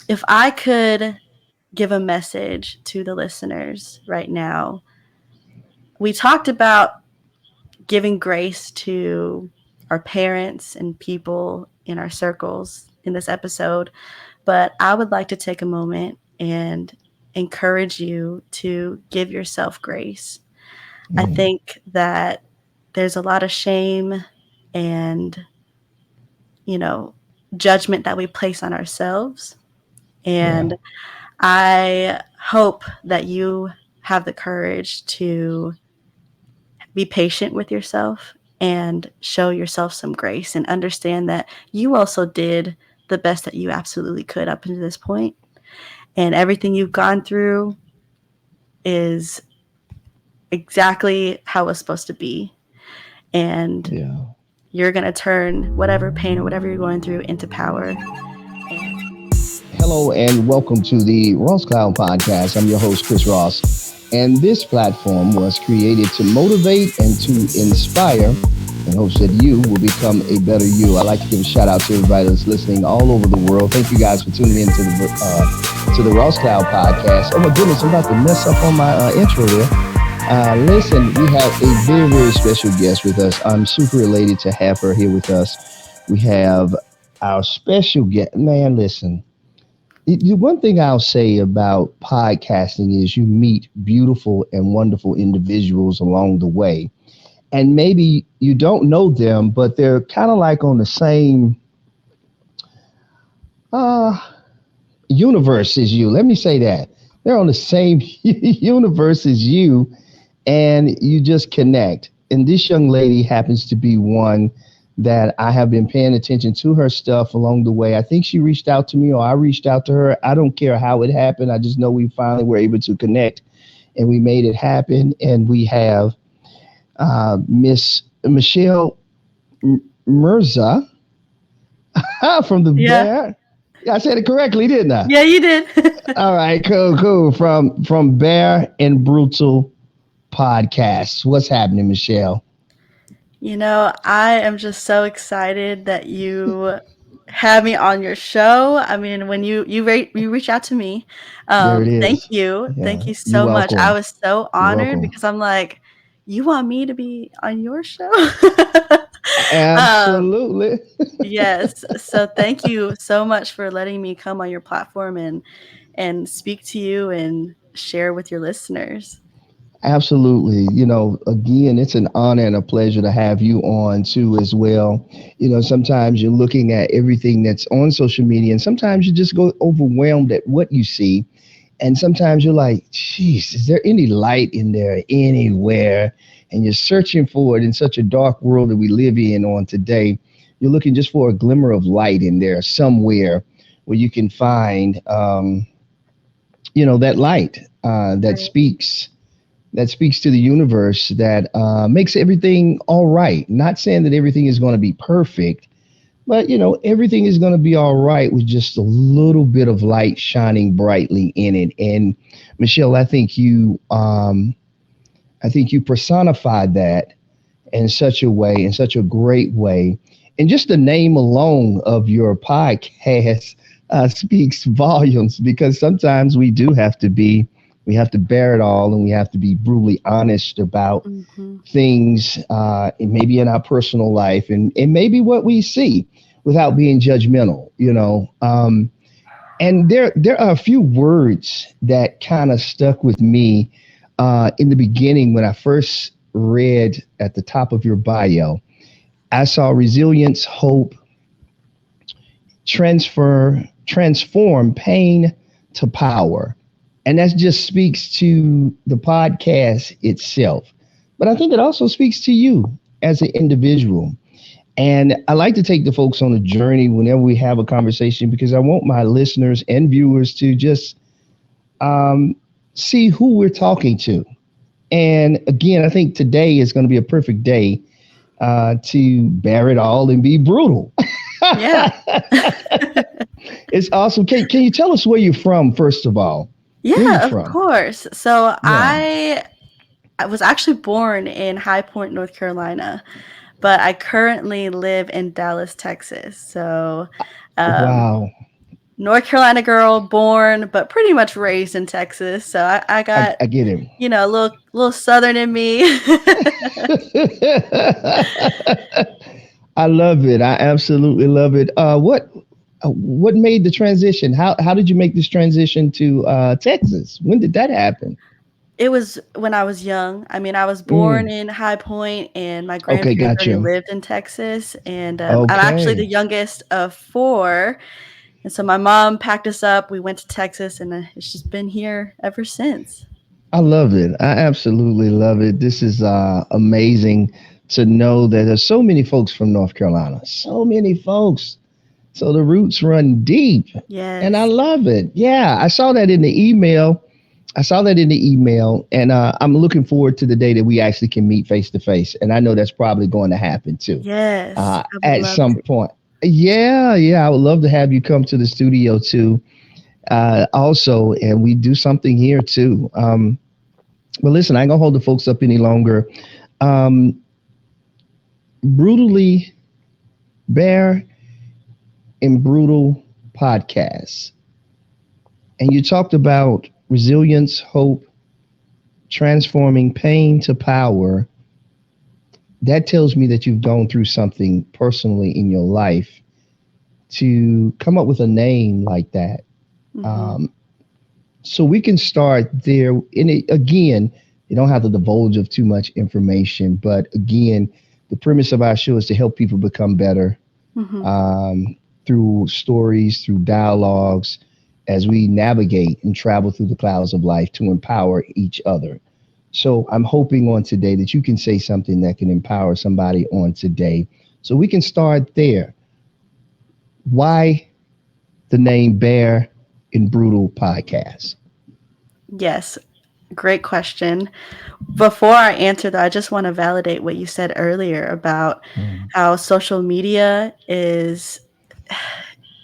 if I could give a message to the listeners right now, we talked about giving grace to our parents and people in our circles in this episode, but I would like to take a moment and encourage you to give yourself grace. I Mm, think that there's a lot of shame and, you know, judgment that we place on ourselves. yeah. And I hope that you have the courage to be patient with yourself and show yourself some grace and understand that you also did the best that you absolutely could up until this point. And everything you've gone through is exactly how it's supposed to be. And Yeah. you're going to turn whatever pain or whatever you're going through into power. Hello and welcome to the Ross Cloud Podcast. I'm your host, Chris Ross. And this platform was created to motivate and to inspire in hopes that you will become a better you. I'd like to give a shout out to everybody that's listening all over the world. Thank you guys for tuning in to the Ross Cloud Podcast. Oh my goodness, I'm about to mess up on my intro there. Listen, we have a very, very special guest with us. I'm super elated to have her here with us. We have our special guest. Man, listen, the one thing I'll say about podcasting is you meet beautiful and wonderful individuals along the way. And maybe you don't know them, but they're kind of like on the same uh, universe as you. Let me say that. They're on the same universe as you, and you just connect. And this young lady happens to be one that I have been paying attention to her stuff along the way. I think she reached out to me or I reached out to her. I don't care how it happened. I just know we finally were able to connect and we made it happen. And we have Miss Michelle Mirza from the Yeah. Bear. Yeah, I said it correctly, didn't I? Yeah, you did. All right, cool, cool. From Bear and Brutal Podcasts. What's happening, Michelle? I am just so excited that you have me on your show. I mean, when you reach out to me, There it is. thank Yeah, you you're so much. I welcome. was so You're honored welcome. because I'm like, you want me to be on your show? um, Absolutely. yes. So thank you so much for letting me come on your platform and speak to you and share with your listeners. Absolutely. Again, it's an honor and a pleasure to have you on too as well. Sometimes you're looking at everything that's on social media and sometimes you just go overwhelmed at what you see. And sometimes you're like, geez, is there any light in there anywhere? And you're searching for it in such a dark world that we live in on today. You're looking just for a glimmer of light in there somewhere where you can find, that light Right. that speaks to the universe that makes everything all right. Not saying that everything is going to be perfect, but everything is going to be all right with just a little bit of light shining brightly in it. And Michelle, I think you personified that in such a way, in such a great way. And just the name alone of your podcast speaks volumes because sometimes we have to bear it all and we have to be brutally honest about Hmm. things, maybe in our personal life and maybe what we see without being judgmental, and there are a few words that kind of stuck with me in the beginning when I first read at the top of your bio. I saw resilience, hope, transform pain to power. And that just speaks to the podcast itself. But I think it also speaks to you as an individual. And I like to take the folks on a journey whenever we have a conversation because I want my listeners and viewers to just um, see who we're talking to. And again, I think today is going to be a perfect day to bear it all and be brutal. Yeah. It's awesome. Can you tell us where you're from, first of all? Where you Yeah, of from? course. So Yeah. I was actually born in High Point, North Carolina, but I currently live in Dallas, Texas. So, um, Wow. North Carolina girl, born but pretty much raised in Texas. So I got, I get it. a little southern in me. I love it. I absolutely love it. What made the transition? How did you make this transition to Texas? When did that happen? It was when I was young. I mean, I was born Mm, in High Point, and my okay, grandparents got already you. lived in Texas. And I'm actually the Okay, youngest of four. And so my mom packed us up. We went to Texas, and it's just been here ever since. I love it. I absolutely love it. This is amazing to know that there's so many folks from North Carolina. So many folks. So the roots run deep, and I Yes. love it. Yeah, I saw that in the email. I saw that in the email, and I'm looking forward to the day that we actually can meet face to face. And I know that's probably going to happen too, Yes. I would at love some to. point. Yeah, yeah, I would love to have you come to the studio too. Also, and we do something here too. But listen, I ain't gonna hold the folks up any longer. Um, Brutally bare and brutal podcast, and you talked about resilience, hope, transforming pain to power. That tells me that you've gone through something personally in your life to come up with a name like that. Hmm. Um, so we can start there. And again, you don't have to divulge of too much information, but again, the premise of our show is to help people become better Hmm. um, through stories, through dialogues, as we navigate and travel through the clouds of life to empower each other. So I'm hoping on today that you can say something that can empower somebody on today. So we can start there. Why the name Bear and Brutal Podcast? Yes. Great question. Before I answer that, I just want to validate what you said earlier about Mm, how social media is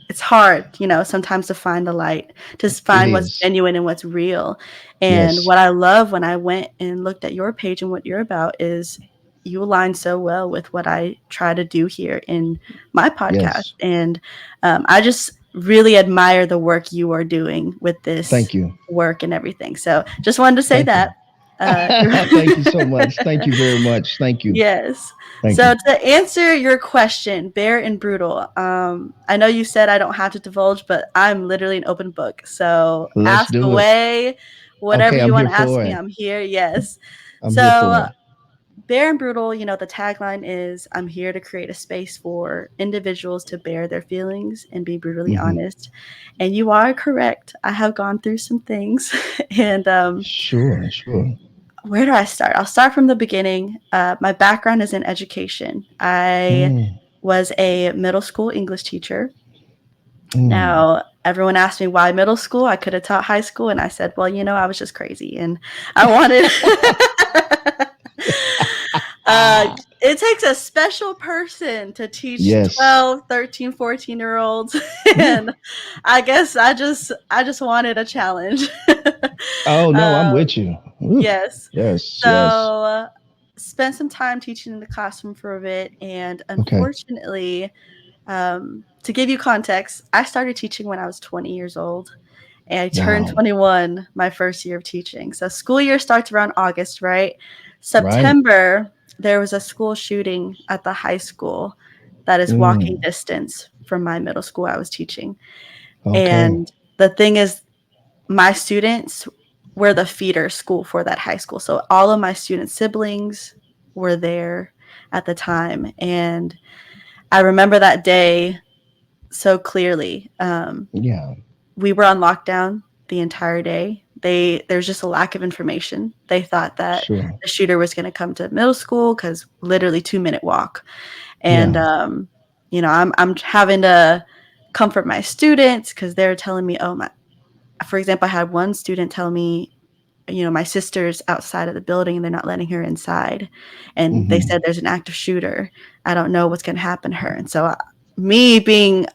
it's hard, sometimes to find the light, to it find what's is. genuine and what's real. And Yes. what I love when I went and looked at your page and what you're about is you align so well with what I try to do here in my podcast. Yes. And I just really admire the work you are doing with this Thank you. work and everything. So just wanted to say Thank that. you. Thank you so much. Thank you very much. Thank you. Yes. Thank So you. to answer your question, bare and brutal. I know you said I don't have to divulge, but I'm literally an open book. So Let's ask do it. away, whatever Okay, you I'm want here to ask for me. it. I'm here. Yes. I'm here for So it. bare and brutal. The tagline is I'm here to create a space for individuals to bear their feelings and be brutally Hmm. honest. And you are correct. I have gone through some things, and Sure, sure. where do I start? I'll start from the beginning. My background is in education. I Mm, was a middle school English teacher. mm. Now, everyone asked me why middle school. I could have taught high school. And I said, well, I was just crazy and I wanted. Ah, It takes a special person to teach yes. 12, 13, 14 year olds. Woo. And I guess I just wanted a challenge. Oh no, I'm um, with you. Woo. yes. Yes, yes. So spent some time teaching in the classroom for a bit, and Okay. unfortunately, to give you context, I started teaching when I was 20 years old, and I turned Wow. 21 my first year of teaching. So school year starts around August, right? Right. September, there was a school shooting at the high school that is walking Mm. distance from my middle school I was teaching. Okay. And the thing is, my students were the feeder school for that high school. So all of my student siblings were there at the time. And I remember that day so clearly. Yeah. We were on lockdown the entire day. There's just a lack of information. They thought that Sure. the shooter was going to come to middle school because literally 2 minute walk. And Yeah. I'm having to comfort my students because they're telling me, oh my. For example, I had one student tell me, my sister's outside of the building and they're not letting her inside. And they Hmm. said there's an active shooter. I don't know what's going to happen to her. And so me being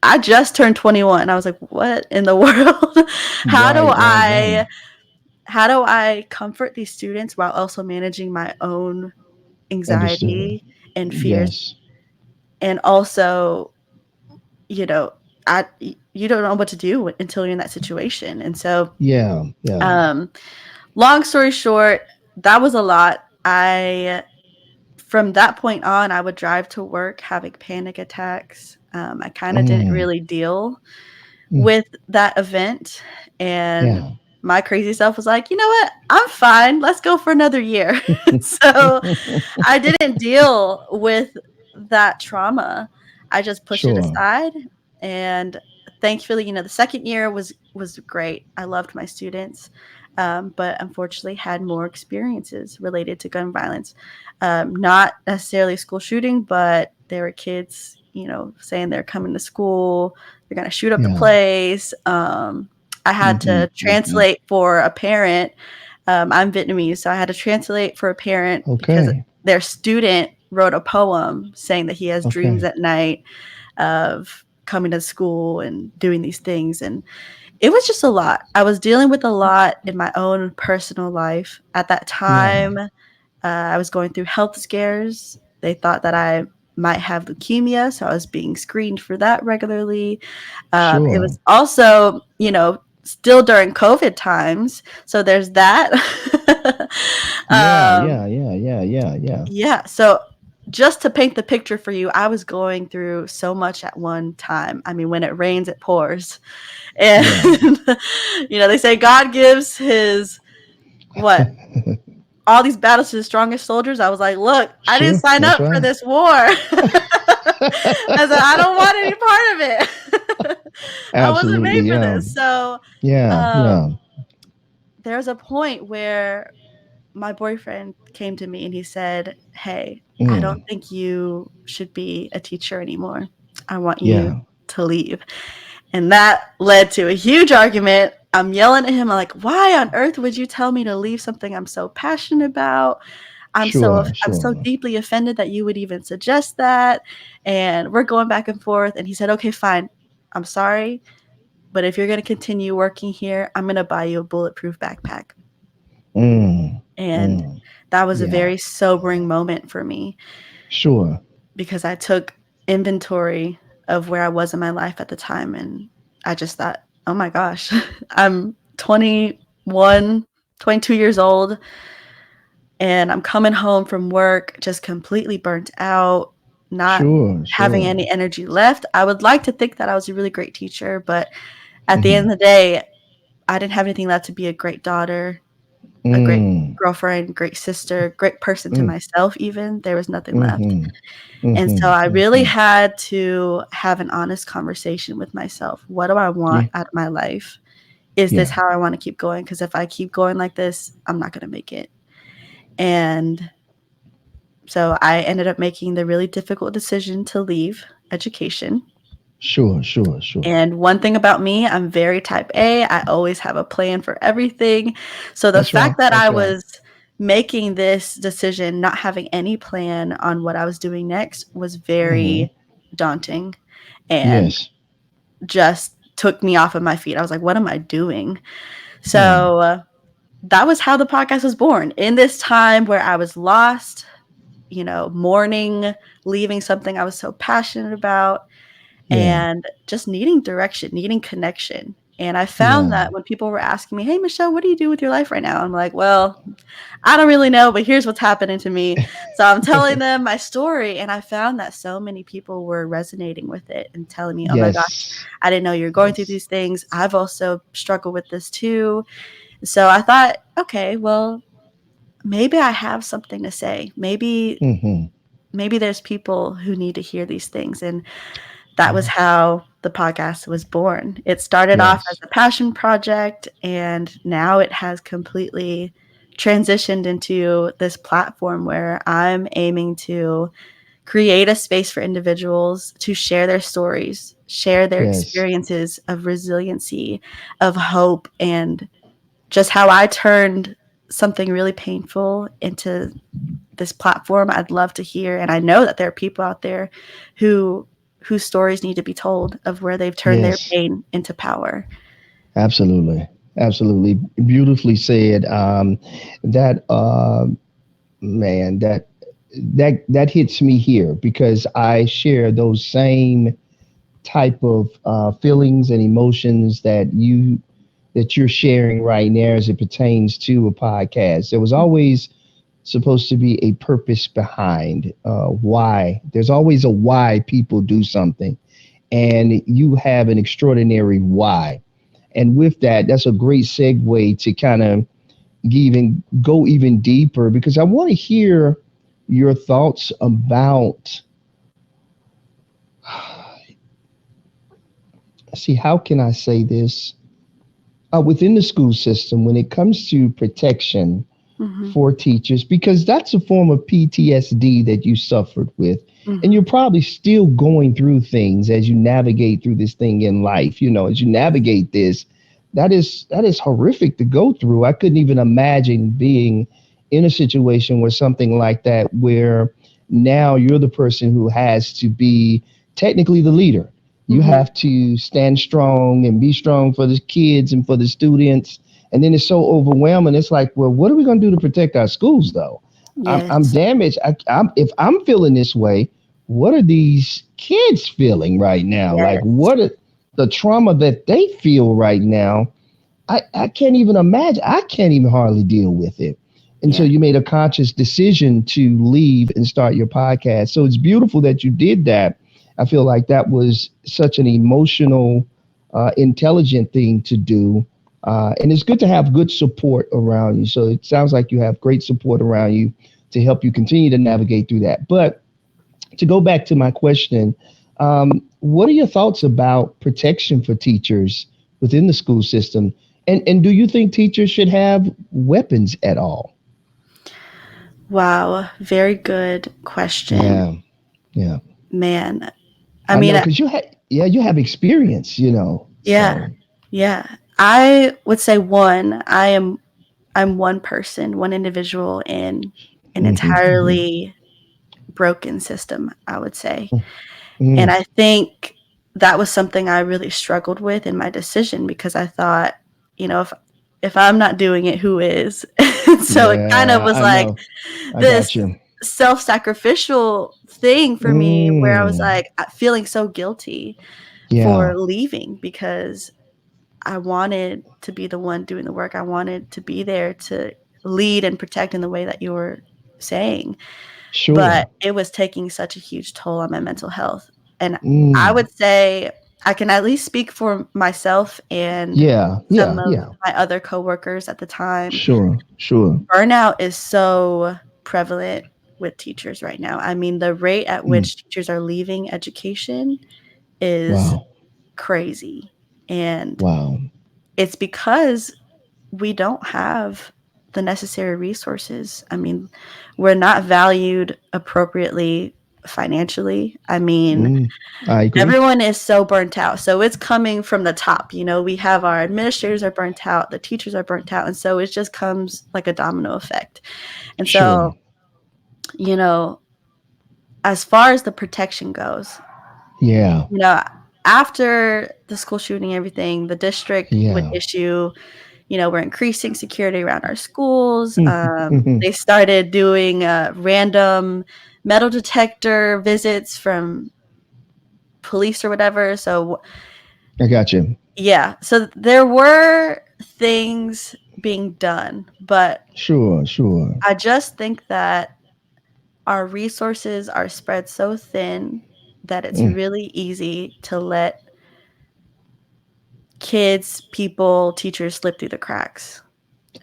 I just turned 21. I was like, what in the world? how do Right. Right. Right. I how do I comfort these students while also managing my own Understood. anxiety and fears Yes. and also, you know, I you don't know what to do until you're in that situation. And so, Yeah. Yeah. um, long story short, that was a lot. I From that point on, I would drive to work having panic attacks. I kind of didn't Mm, really deal mm, with that event. And yeah. my crazy self was like, you know what? I'm fine. Let's go for another year. So I didn't deal with that trauma. I just pushed it Sure. aside, and thankfully, the second year was great. I loved my students, but unfortunately had more experiences related to gun violence. Not necessarily a school shooting, but there were kids, saying they're coming to school, they're going to shoot up the Yeah. place. I had Mm-hmm. to Mm-hmm. translate for a parent. I'm Vietnamese, so I had to translate for a parent because Okay. their student wrote a poem saying that he has dreams Okay. at night of coming to school and doing these things. And it was just a lot. I was dealing with a lot in my own personal life. At that Yeah. time, I was going through health scares. They thought that I might have leukemia, so I was being screened for that regularly. It Sure. was also, still during COVID times. So there's that. Yeah. um, Yeah. Yeah. Yeah. Yeah. Yeah. yeah. So just to paint the picture for you, I was going through so much at one time. I mean, when it rains, it pours. And, Yeah. they say God gives his, what? All these battles to the strongest soldiers. I was like, look, I didn't Sure. sign That's up for right. this war. I said, I don't want any part of it. I wasn't Absolutely. made for Yeah. this. So Yeah. Yeah. um, there's a point where my boyfriend came to me and he said, hey, I don't Mm. think you should be a teacher anymore. I want you Yeah. to leave. And that led to a huge argument. I'm yelling at him. I'm like, why on earth would you tell me to leave something I'm so passionate about? Sure. I'm so Sure. deeply offended that you would even suggest that. And we're going back and forth. And he said, okay, fine. I'm sorry. But if you're going to continue working here, I'm going to buy you a bulletproof backpack. Mm. And Mm. that was a Yeah. very sobering moment for me Sure. because I took inventory of where I was in my life at the time. And I just thought, oh my gosh, I'm 21, 22 years old, and I'm coming home from work just completely burnt out, not Sure. having Sure. any energy left. I would like to think that I was a really great teacher, but at the Mm-hmm. end of the day, I didn't have anything left to be a great daughter, a great Mm. girlfriend, great sister, great person to Mm. myself even. There was nothing left. Mm-hmm. And Mm-hmm. so I really Mm-hmm. had to have an honest conversation with myself. What do I want Yeah. out of my life? Is this Yeah. how I want to keep going? Because if I keep going like this, I'm not going to make it. And so I ended up making the really difficult decision to leave education. Sure. Sure. Sure. And one thing about me, I'm very type A. I always have a plan for everything. So the That's right. fact that I That's right. was making this decision, not having any plan on what I was doing next, was Mm-hmm. very daunting and Yes. just took me off of my feet. I was like, what am I doing? Mm. So that was how the podcast was born. In this time where I was lost, mourning, leaving something I was so passionate about, Yeah. and just needing direction, needing connection. And I found Yeah. that when people were asking me, hey, Michelle, what do you do with your life right now? I'm like, well, I don't really know, but here's what's happening to me. So I'm telling them my story. And I found that so many people were resonating with it and telling me, oh my gosh, Yes. I didn't know you were going through Yes. these things. I've also struggled with this too. So I thought, okay, well, maybe I have something to say. Mm-hmm. Maybe there's people who need to hear these things. And that was Yes. how the podcast was born. It started off as Yes. a passion project, and now it has completely transitioned into this platform where I'm aiming to create a space for individuals to share their stories, share their Yes. experiences of resiliency, of hope, and just how I turned something really painful into this platform. I'd love to hear, and I know that there are people out there who whose stories need to be told of where they've turned their Yes. pain into power. Absolutely. Absolutely. Beautifully said. That man, that hits me here because I share those same type of feelings and emotions that you're sharing right now as it pertains to a podcast. There was always supposed to be a purpose behind why. There's always a why people do something, and you have an extraordinary why. And with that, that's a great segue to kind of even go even deeper because I want to hear your thoughts about. See, how can I say this? Within the school system, when it comes to protection Mm-hmm. for teachers, because that's a form of PTSD that you suffered with. And Mm-hmm. you're probably still going through things as you navigate through this thing in life. You know, as you navigate this, that is horrific to go through. I couldn't even imagine being in a situation where something like that, where now you're the person who has to be technically the leader. You Mm-hmm. have to stand strong and be strong for the kids and for the students. And then it's so overwhelming. It's like, well, what are we going to do to protect our schools, though? I'm Yes. damaged. If I'm feeling this way, what are these kids feeling right now? Like, Yes. what are the trauma that they feel right now? I can't even imagine. I can't even hardly deal with it. And so Yeah. you made a conscious decision to leave and start your podcast. So it's beautiful that you did that. I feel like that was such an emotional, intelligent thing to do. And it's good to have good support around you. So it sounds like you have great support around you to help you continue to navigate through that. But to go back to my question, what are your thoughts about protection for teachers within the school system? And do you think teachers should have weapons at all? Wow. Very good question. Yeah, yeah. Man. I I mean, know because you have experience, you know. yeah. So, Yeah. I would say I'm one person, one individual in an hmm entirely broken system, I would say. And hmm I think that was something I really struggled with in my decision because I thought, if I'm not doing it, who is? So it kind of yeah, was I like know. I this got you. self-sacrificial thing for me where I was Mm, like feeling so guilty yeah, for leaving because I wanted to be the one doing the work. I wanted to be there to lead and protect in the way that you were saying. But sure. it was taking such a huge toll on my mental health. And I Mm, would say I can at least speak for myself and yeah, some yeah, of yeah. my other coworkers at the time. Sure, sure. Burnout is so prevalent with teachers right now. I mean, the rate at Mm, which teachers are leaving education is wow, crazy. And wow. it's because we don't have the necessary resources. I mean, we're not valued appropriately financially. I mean, Mm, I agree. everyone is so burnt out. So it's coming from the top. We have our administrators are burnt out, the teachers are burnt out. And so it just comes like a domino effect. And so, Sure. you know, as far as the protection goes, Yeah. you know, after the school shooting, everything, the district would Yeah. issue, we're increasing security around our schools. Mhm. They started doing random metal detector visits from police or whatever. So, I got you. yeah. So there were things being done, but Sure, sure. I just think that our resources are spread so thin that it's Mm. really easy to let kids, people, teachers slip through the cracks.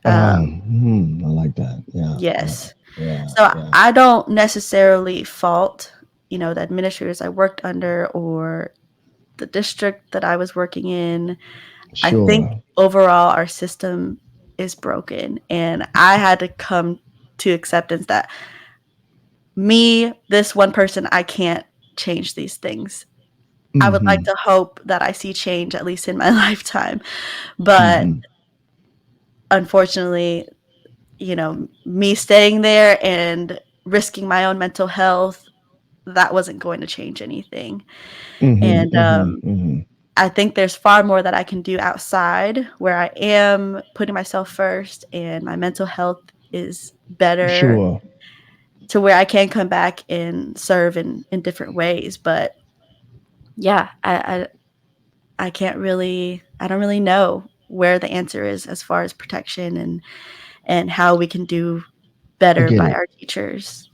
Um, I like that. Yeah, yeah, yes. yeah, So yeah. I don't necessarily fault, the administrators I worked under or the district that I was working in. I think Sure. overall our system is broken. And I had to come to acceptance that me, this one person, I can't change these things. I would like hmm to hope that I see change at least in my lifetime. But hmm unfortunately, me staying there and risking my own mental health, that wasn't going to change anything. And hmm I think there's far more that I can do outside where I am putting myself first and my mental health is better Sure. to where I can come back and serve in different ways. But yeah, I can't really, I don't really know where the answer is as far as protection and how we can do I better get by it. our teachers.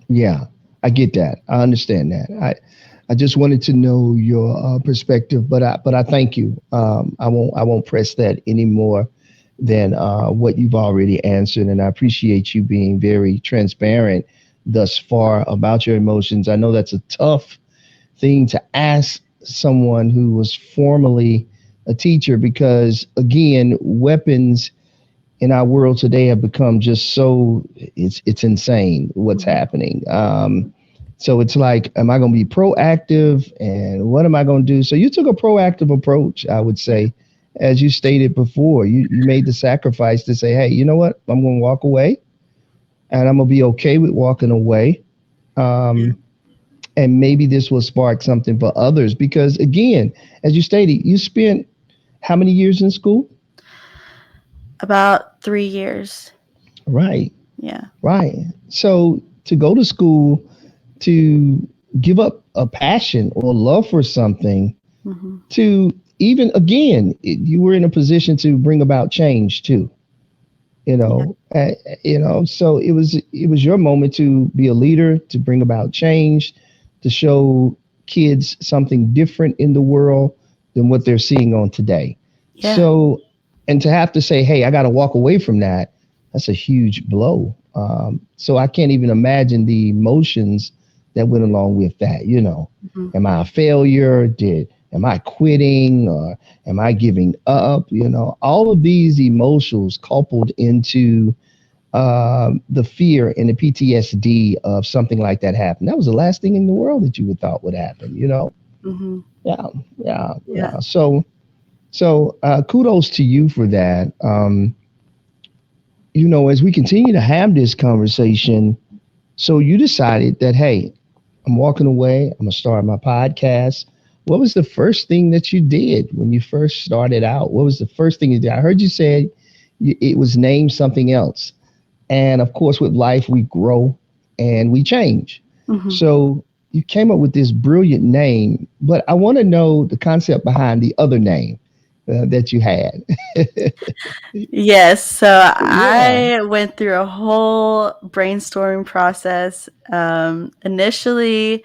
Yeah, I get that. I understand that. I just wanted to know your perspective, but I thank you. I won't press that any more than what you've already answered, and I appreciate you being very transparent thus far about your emotions. I know that's a tough thing to ask someone who was formerly a teacher because, again, weapons in our world today have become just so it's insane what's Mhm. happening. So it's like, am I going to be proactive, and what am I going to do? So you took a proactive approach, I would Yeah. say, as you stated before. You made the sacrifice to say, hey, you know what? I'm going to walk away, and I'm going to be okay with walking away. Yeah. Um, and maybe this will spark something for others because, again, as you stated, you spent how many years in school? About 3 years. Right. Yeah. Right. So to go to school, to give up a passion or love for something, Hmm. to even again, you were in a position to bring about change too. You Yeah. know, so it was your moment to be a leader, to bring about change, to show kids something different in the world than what they're seeing on today. Yeah. So, and to have to say, hey, I got to walk away from that, that's a huge blow. So I can't even imagine the emotions that went along with that. Hmm. Am I a failure? Am I quitting? Or am I giving up? All of these emotions coupled into the fear and the PTSD of something like that happen. That was the last thing in the world that you would thought would happen. Hmm. Yeah, yeah, Yeah. yeah. So kudos to you for that. As we continue to have this conversation, so you decided that, hey, I'm walking away. I'm gonna start my podcast. What was the first thing that you did when you first started out? What was the first thing you did? I heard you said it was named something else. And of course, with life, we grow and we change. Hmm. So you came up with this brilliant name, but I want to know the concept behind the other name that you had. Yes. So Yeah. I went through a whole brainstorming process. Initially,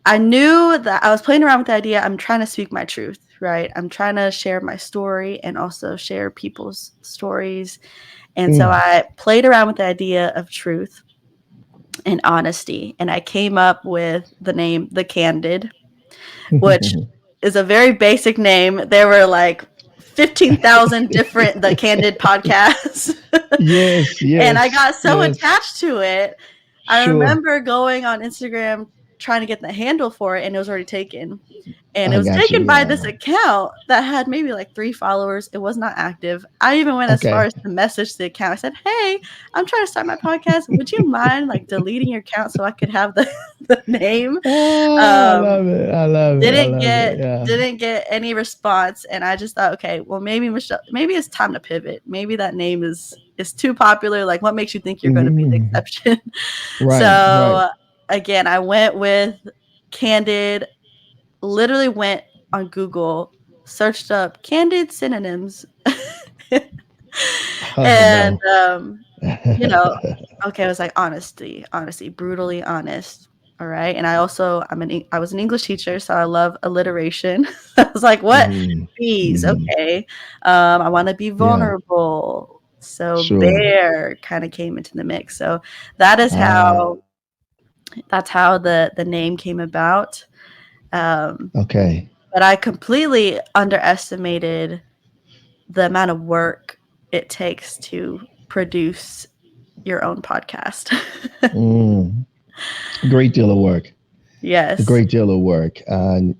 I knew that I was playing around with the idea. I'm trying to speak my truth, right? I'm trying to share my story and also share people's stories. And so Mm. I played around with the idea of truth and honesty. And I came up with the name The Candid, which is a very basic name. There were like 15,000 different The Candid podcasts. Yes, And I yes, got so yes. attached to it. I Sure. remember going on Instagram trying to get the handle for it, and it was already taken. And it I was got you. taken by this Yeah. account that had maybe like 3 followers. It was not active. I even went as far Okay. as to message the account. I said, "Hey, I'm trying to start my podcast. Would you mind like deleting your account so I could have the the name?" I Um, love it. I love it. I didn't love it. get Yeah. didn't get any response, and I just thought, okay, well, maybe Michelle, maybe it's time to pivot. Maybe that name is too popular. Like, what makes you think you're going to be the Mhm. exception? Right. Right. So again, I went with Candid. Literally went on Google, searched up Candid synonyms, Oh and no. you know, okay, I was like honesty, brutally honest. All right. And I was an English teacher, so I love alliteration. I was like, what? Mhm. Bees, Mhm. okay. I want to be Yeah. vulnerable. So Sure. bear kind of came into the mix. So that is Ah. how the name came about. Um, Okay. but I completely underestimated the amount of work it takes to produce your own podcast. Mm. Great deal of work. A Yes. great deal of work. And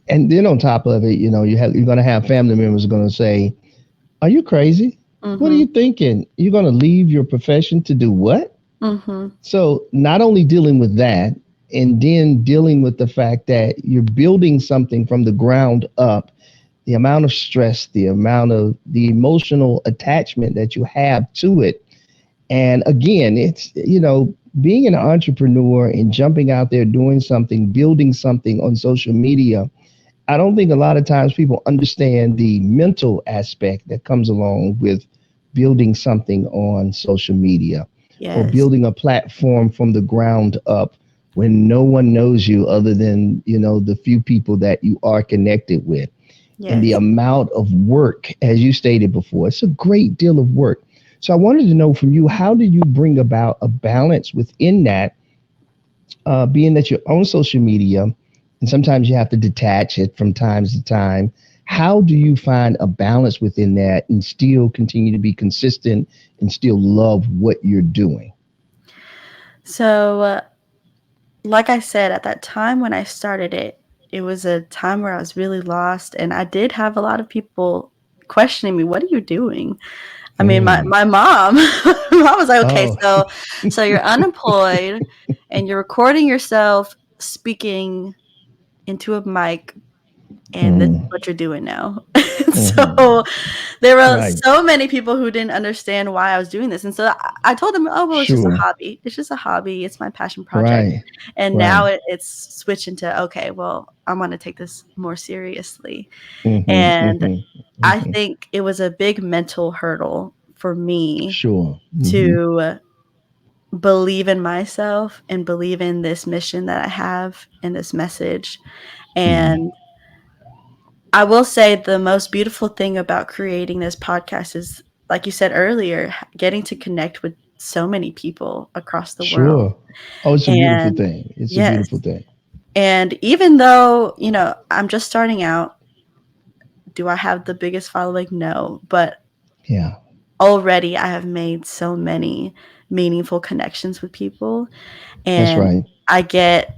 then on top of it, you're going to have family members going to say, "Are you crazy? What are Mhm. you thinking? You're going to leave your profession to do what?" Mhm. So not only dealing with that, and then dealing with the fact that you're building something from the ground up, the amount of stress, the amount of the emotional attachment that you have to it, And again, it's, being an entrepreneur and jumping out there, doing something, building something on social media. I don't think a lot of times people understand the mental aspect that comes along with building something on social media or Yes. building a platform from the ground up when no one knows you other than, the few people that you are connected with. And the Yes. amount of work, as you stated before, it's a great deal of work. So I wanted to know from you, how do you bring about a balance within that, being that you're on social media and sometimes you have to detach it from time to time? How do you find a balance within that and still continue to be consistent and still love what you're doing? So, like I said, at that time when I started it, it was a time where I was really lost, and I did have a lot of people questioning me, "What are you doing?" I mean, Mm. my mom, my mom was like, "Okay, Oh. so you're unemployed and you're recording yourself speaking into a mic, and this is Mm. what you're doing now." Hmm. So there were Right. so many people who didn't understand why I was doing this, and so I told them, "Oh, well, it's just a Sure. hobby. It's just a hobby. It's my passion project." Right. And now Right. it's switched into, "Okay, well, I'm gonna take this more seriously." Hmm. And Hmm. I Hmm. think it was a big mental hurdle for me Sure. Hmm. to believe in myself and believe in this mission that I have and this message. Hmm. And I will say the most beautiful thing about creating this podcast is, like you said earlier, getting to connect with so many people across the world. Sure. Oh, it's a beautiful And thing. It's a yes, beautiful thing. and even though, I'm just starting out, do I have the biggest following? No, but Yeah. already I have made so many meaningful connections with people, That's and right. I get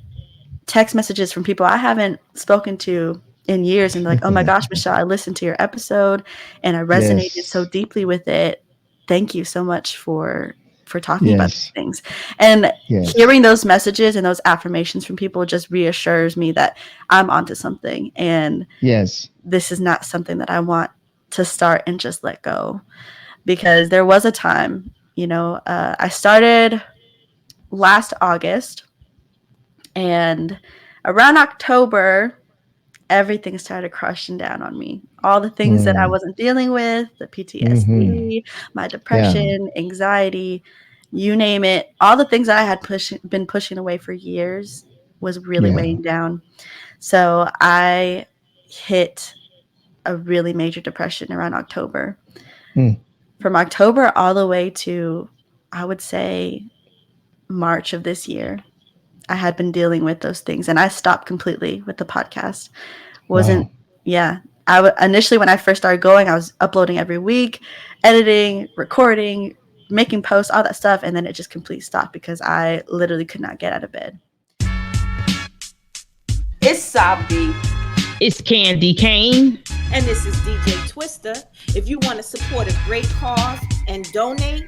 text messages from people I haven't spoken to in years, and they're like, "Oh my gosh, Michelle, I listened to your episode and I resonated so Yes. deeply with it. Thank you so much for talking about these Yes. things." And Yes. hearing those messages and those affirmations from people just reassures me that I'm onto something, and Yes. this is not something that I want to start and just let go. Because there was a time, I started last August, and around October, everything started crushing down on me. All the things that I Mm. wasn't dealing with, the Hmm. PTSD, my Yeah. depression, anxiety, you name it, all the things that I had been pushing away for years was really Yeah. weighing down. So I hit a really major depression around October. Mm. From October all the way to, I would say, March of this year, I had been dealing with those things, and I stopped completely with the podcast. Wasn't Wow. Yeah. Initially, when I first started going, I was uploading every week, editing, recording, making posts, all that stuff, and then it just completely stopped because I literally could not get out of bed. It's Sabdi, It's Candy Cane. and this is DJ Twister. If you want to support a great cause and donate,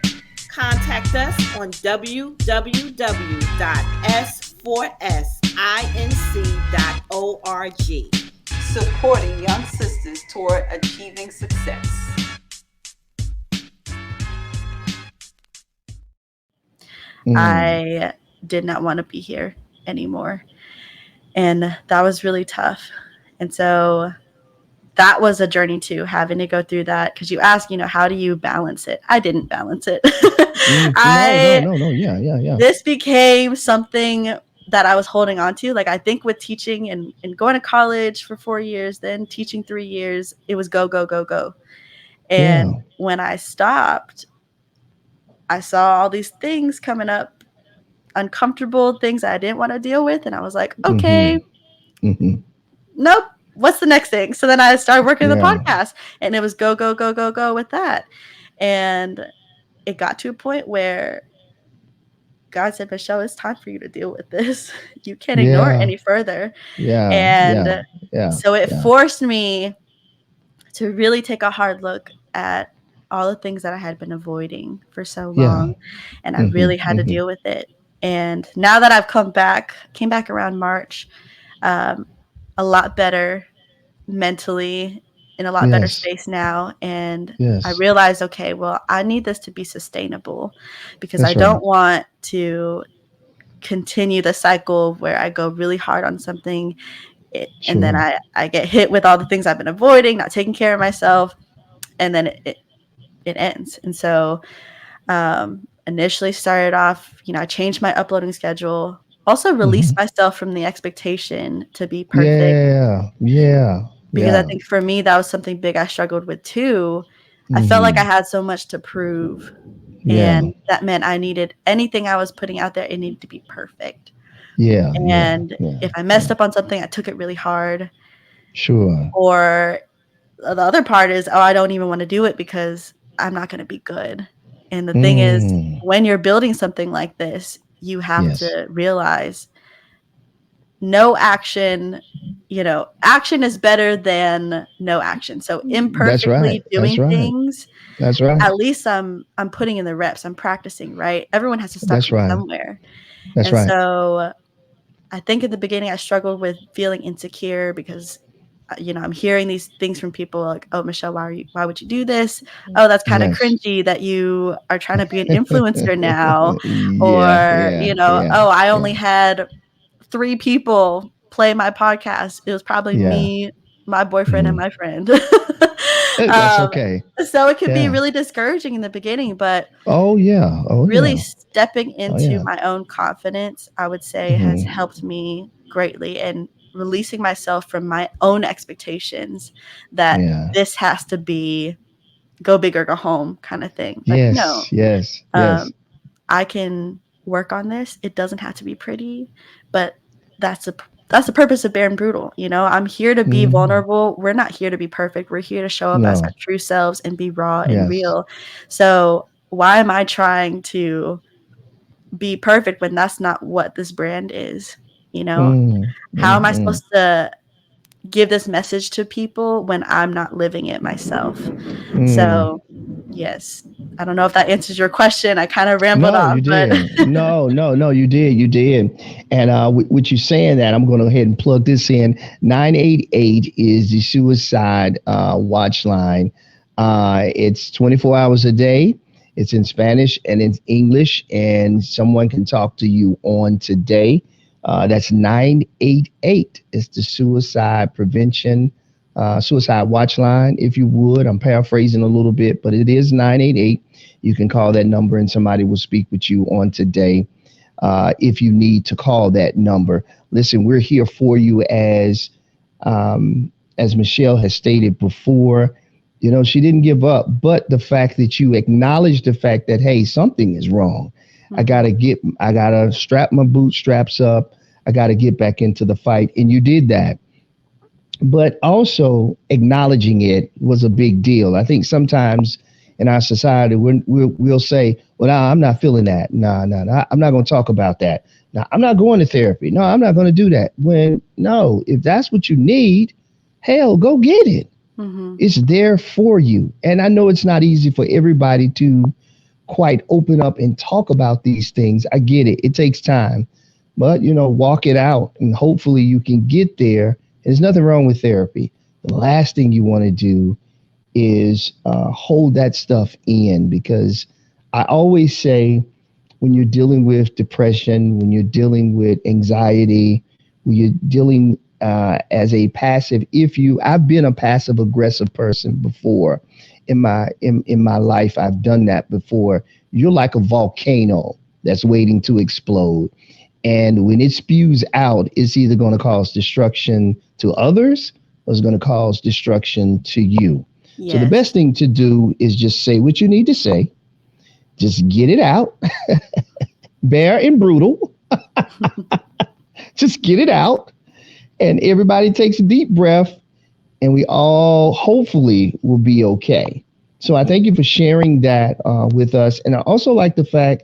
contact us on www.s4sinc.org. Supporting young sisters toward achieving success. Mm. I did not want to be here anymore. And that was really tough. And so that was a journey too, having to go through that. Because you ask, how do you balance it? I didn't balance it. Mm. No, no, I no, no. Yeah, yeah, yeah. This became something that I was holding on to. Like, I think with teaching and going to college for 4 years, then teaching 3 years, it was go, go, go, go. Yeah. And when I stopped, I saw all these things coming up, uncomfortable things that I didn't want to deal with. And I was like, Hmm. okay, Hmm. nope. What's the next thing? So then I started working the Yeah. podcast, and it was go, go, go, go, go with that. And it got to a point where God said, Michelle, it's time for you to deal with this. You can't ignore it Yeah. any further. Yeah. Yeah. And Yeah. so it Yeah. forced me to really take a hard look at all the things that I had been avoiding for so Yeah. long. And I Hmm. really had to Hmm. deal with it. And now that I've came back around March, um, a lot better mentally in a lot better Yes. space now. And I Yes. realized, okay, well, I need this to be sustainable because I That's right. don't want to continue the cycle where I go really hard on something and then Sure. I get hit with all the things I've been avoiding, not taking care of myself, and then it ends. And so initially started off, I changed my uploading schedule, also released Hmm. myself from the expectation to be perfect Yeah. Yeah. because I Yeah. think for me that was something big I struggled with too. I felt like I Hmm. had so much to prove, Yeah. and that meant I needed anything I was putting out there, it needed to be perfect. Yeah. Yeah. And Yeah. if I messed Yeah. up on something, I took it really hard. Sure. Or the other part is, oh, I don't even want to do it because I'm not going to be good. And the thing is, Mm. when you're building something like this, you have Yes. to realize no action, action is better than no action. So That's right. imperfectly That's doing right. things, That's right. at least I'm putting in the reps. I'm practicing, right? Everyone has to start That's from right. somewhere. That's And right. so I think in the beginning I struggled with feeling insecure because I'm hearing these things from people like, "Oh, Michelle, why would you do this? Oh, that's kind of Yes. cringy that you are trying to be an influencer now." Yeah. Or, Yeah. Yeah. "Oh, I only Yeah. had 3 people play my podcast. It was probably Yeah. me, my boyfriend, and Mhm. my friend." That's um, okay. so it can be Yeah. really discouraging in the beginning, but Oh yeah. Oh really yeah. stepping Oh into yeah. my own confidence, I would say, has Hmm. helped me greatly, and releasing myself from my own expectations that Yeah. this has to be go big or go home kind of thing. Like, no, Yes. Yes. Yes. um, I can work on this. It doesn't have to be pretty, but that's a that's the purpose of Bare and Brutal. I'm here to be Hmm. vulnerable. We're not here to be perfect. We're here to show up as our No. true selves and be raw and Yes. real. So why am I trying to be perfect when that's not what this brand is? Mm. How am I Mm. supposed to give this message to people when I'm not living it myself? Mm. So, yes. I don't know if that answers your question. I kind of rambled No, off, you but did. No, no, no, you did. You did. And with you saying that, I'm going to go ahead and plug this in. 988 is the suicide watch line. It's 24 hours a day. It's in Spanish and in English, and someone can talk to you on today. That's 988. It's the suicide prevention, suicide watch line, if you would. I'm paraphrasing a little bit, but it is 988. You can call that number and somebody will speak with you on today if you need to call that number. Listen, we're here for you as Michelle has stated before. She didn't give up, but the fact that you acknowledge the fact that, hey, something is wrong. mhm. I gotta strap my bootstraps up. I gotta get back into the fight. And you did that, but also acknowledging it was a big deal. I think sometimes in our society, we'll say, well, nah, I'm not feeling that. Nah, I'm not going to talk about that. Nah, I'm not going to therapy. No, I'm not going to do that. When, no, if that's what you need, hell, go get it. Mhm. It's there for you. And I know it's not easy for everybody to quite open up and talk about these things. I get it. It takes time, but walk it out and hopefully you can get there. There's nothing wrong with therapy. The last thing you want to do is hold that stuff in, because I always say when you're dealing with depression, when you're dealing with anxiety, when you're dealing as a passive, I've been a passive aggressive person before in my life. I've done that before. You're like a volcano that's waiting to explode. And when it spews out, it's either going to cause destruction to others or it's going to cause destruction to you. So the Yes. best thing to do is just say what you need to say. Just get it out. Bare and brutal. Just get it out. And everybody takes a deep breath and we all hopefully will be okay. So I thank you for sharing that with us. And I also like the fact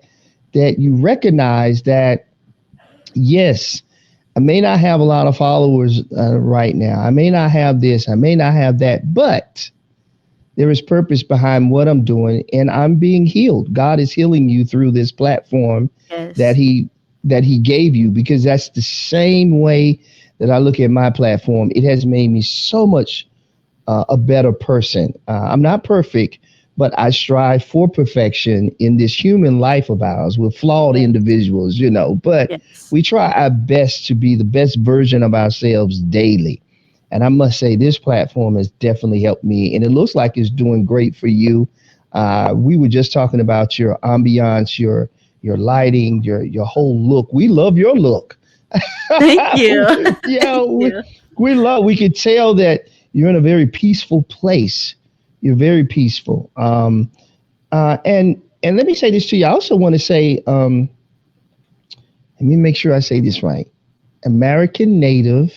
that you recognize that, yes, I may not have a lot of followers right now. I may not have this. I may not have that. But there is purpose behind what I'm doing, and I'm being healed. God is healing you through this platform that Yes. He gave you, because that's the same way that I look at my platform. It has made me so much a better person. I'm not perfect, but I strive for perfection in this human life of ours. We're flawed Yes. individuals, but Yes. we try our best to be the best version of ourselves daily. And I must say, this platform has definitely helped me, and it looks like it's doing great for you. We were just talking about your ambiance, your lighting, your whole look. We love your look. Thank you. yeah, Thank you. we could tell that you're in a very peaceful place. You're very peaceful. And let me say this to you. I also want to say, let me make sure I say this right. American Native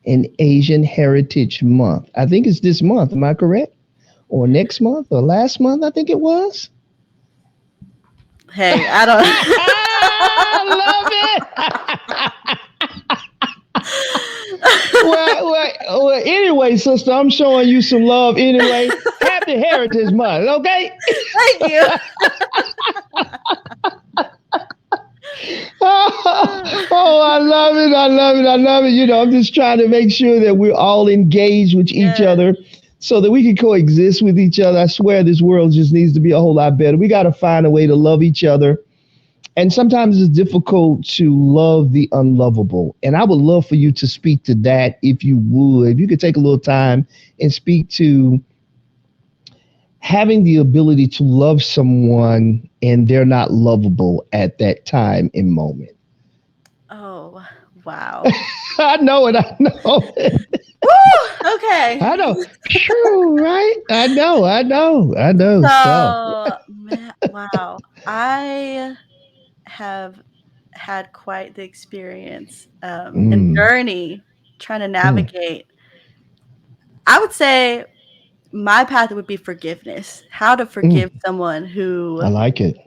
and Asian Heritage Month. I think it's this month. Am I correct? Or next month or last month? I think it was. Hey, I don't. I love it. Well, anyway, sister, I'm showing you some love anyway. Happy Heritage Month, okay? Thank you. Oh, I love it. I love it. I love it. I'm just trying to make sure that we're all engaged with each Yes. other so that we can coexist with each other. I swear this world just needs to be a whole lot better. We got to find a way to love each other. And sometimes it's difficult to love the unlovable. And I would love for you to speak to that if you would. If you could take a little time and speak to having the ability to love someone and they're not lovable at that time and moment. Oh, wow. I know it. I know it. Woo! Okay. I know. True, right? I know. I know. I know. So, So, man, wow. I have had quite the experience and mm, journey trying to mm, navigate. I would say my path would be forgiveness. How to forgive mm. someone I who like it.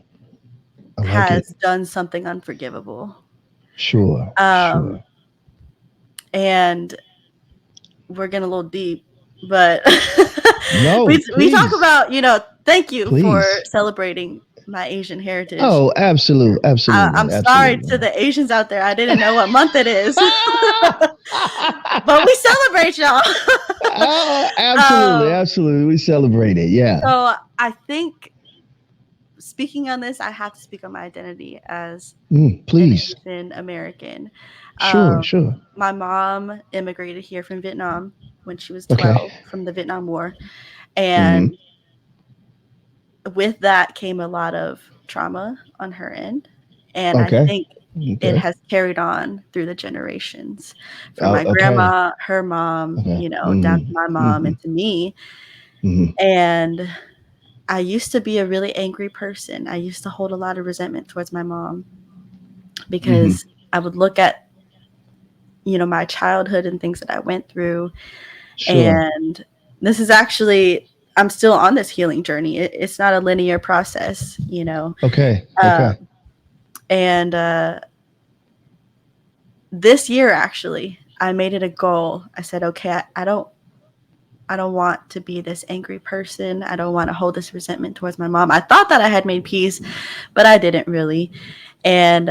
I like it. has done something unforgivable. Sure. Um, Sure. and we're getting a little deep, but No, we talk please. about, thank you for Please. celebrating my Asian heritage. Oh, absolute. I'm Absolutely. sorry to Absolutely. the Asians out there. I didn't know what month it is, but we oh, celebrate y'all. absolutely. um, Absolutely. We celebrate it. Yeah. so I think speaking on this, I have to speak on my identity as an Please. Asian American. Sure. Um, Sure. my mom immigrated here from Vietnam when she was Okay. 12 from the Vietnam War. And Mm-hmm. with that came a lot of trauma on her end. And I Okay. think it Okay. has carried on through the generations from my Okay. grandma, her mom, Okay. down to Mm-hmm. my mom Mm-hmm. and to me. Mm-hmm. And I used to be a really angry person. I used to hold a lot of resentment towards my mom because Mm-hmm. I would look at, my childhood and things that I went through. Sure. And this is actually, I'm still on this healing journey. It's not a linear process. Okay. Um, Okay. and this year, actually, I made it a goal. I said, okay, I don't want to be this angry person. I don't want to hold this resentment towards my mom. I thought that I had made peace, but I didn't really. And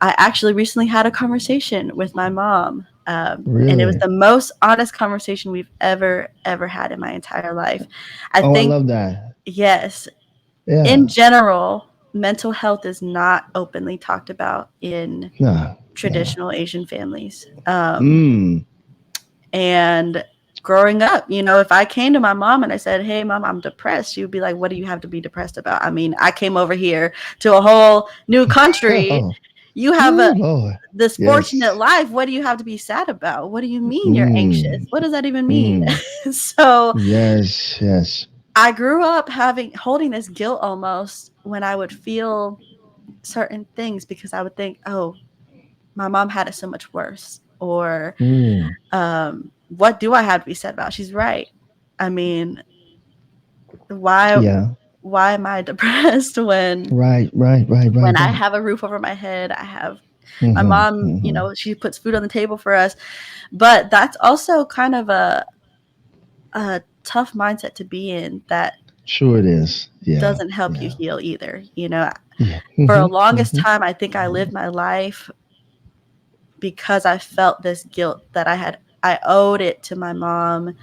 I actually recently had a conversation with my mom. And it was Really? the most honest conversation we've ever had in my entire life. I Oh, I think, love that. yes, in Yeah. general, mental health is not openly talked about in No. No. traditional Asian families. Mm. And growing up, if I came to my mom and I said, "Hey, mom, I'm depressed," she would be like, "What do you have to be depressed about? I mean, I came over here to a whole new country. Oh. You have Ooh, Lord. this fortunate Yes. life. What do you have to be sad about? What do you mean you're anxious? Mm. What does that even mean?" Mm. So Yes. Yes. I grew up holding this guilt almost when I would feel certain things because I would think, "Oh, my mom had it so much worse," or Mm. what do I have to be sad about? She's right. I mean, why Yeah. why am I depressed when Right. Right. Right. when Right. I Right. have a roof over my head? I have my Mm-hmm. mom, Mm-hmm. she puts food on the table for us. But that's also kind of a tough mindset to be in that Sure it is. Yeah. doesn't help you Yeah. heal either. Yeah. For the Mm-hmm. longest Mm-hmm. time, I think I lived my life because I felt this guilt that I owed it to my mom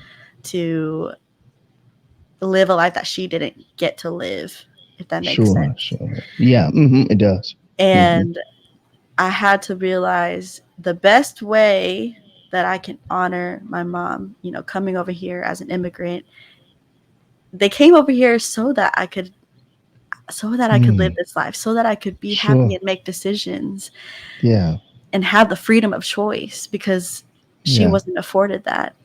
to live a life that she didn't get to live, if that makes Sure, sense. sure. Yeah, it does. Hmm. And I had to realize the best way that I can honor my mom, coming over here as an immigrant. They came over here so that I could live Mm, this life, so that I could be happy sure. and make decisions Yeah, and have the freedom of choice, because she yeah. wasn't afforded that.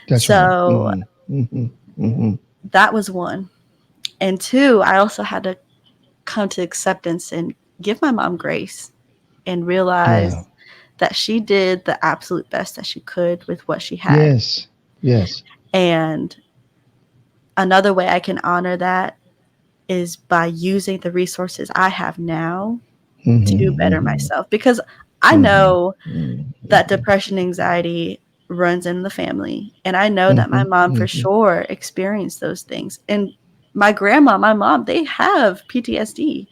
That's right. So that was one. And two, I also had to come to acceptance and give my mom grace and Yeah. realize that she did the absolute best that she could with what she had. Yes. Yes. And another way I can honor that is by using the resources I have now to better Hmm. myself. Because I Hmm. know that Hmm. depression, anxiety runs in the family. And I know that my Hmm. mom for Hmm. sure experienced those things. And my grandma, my mom, they have PTSD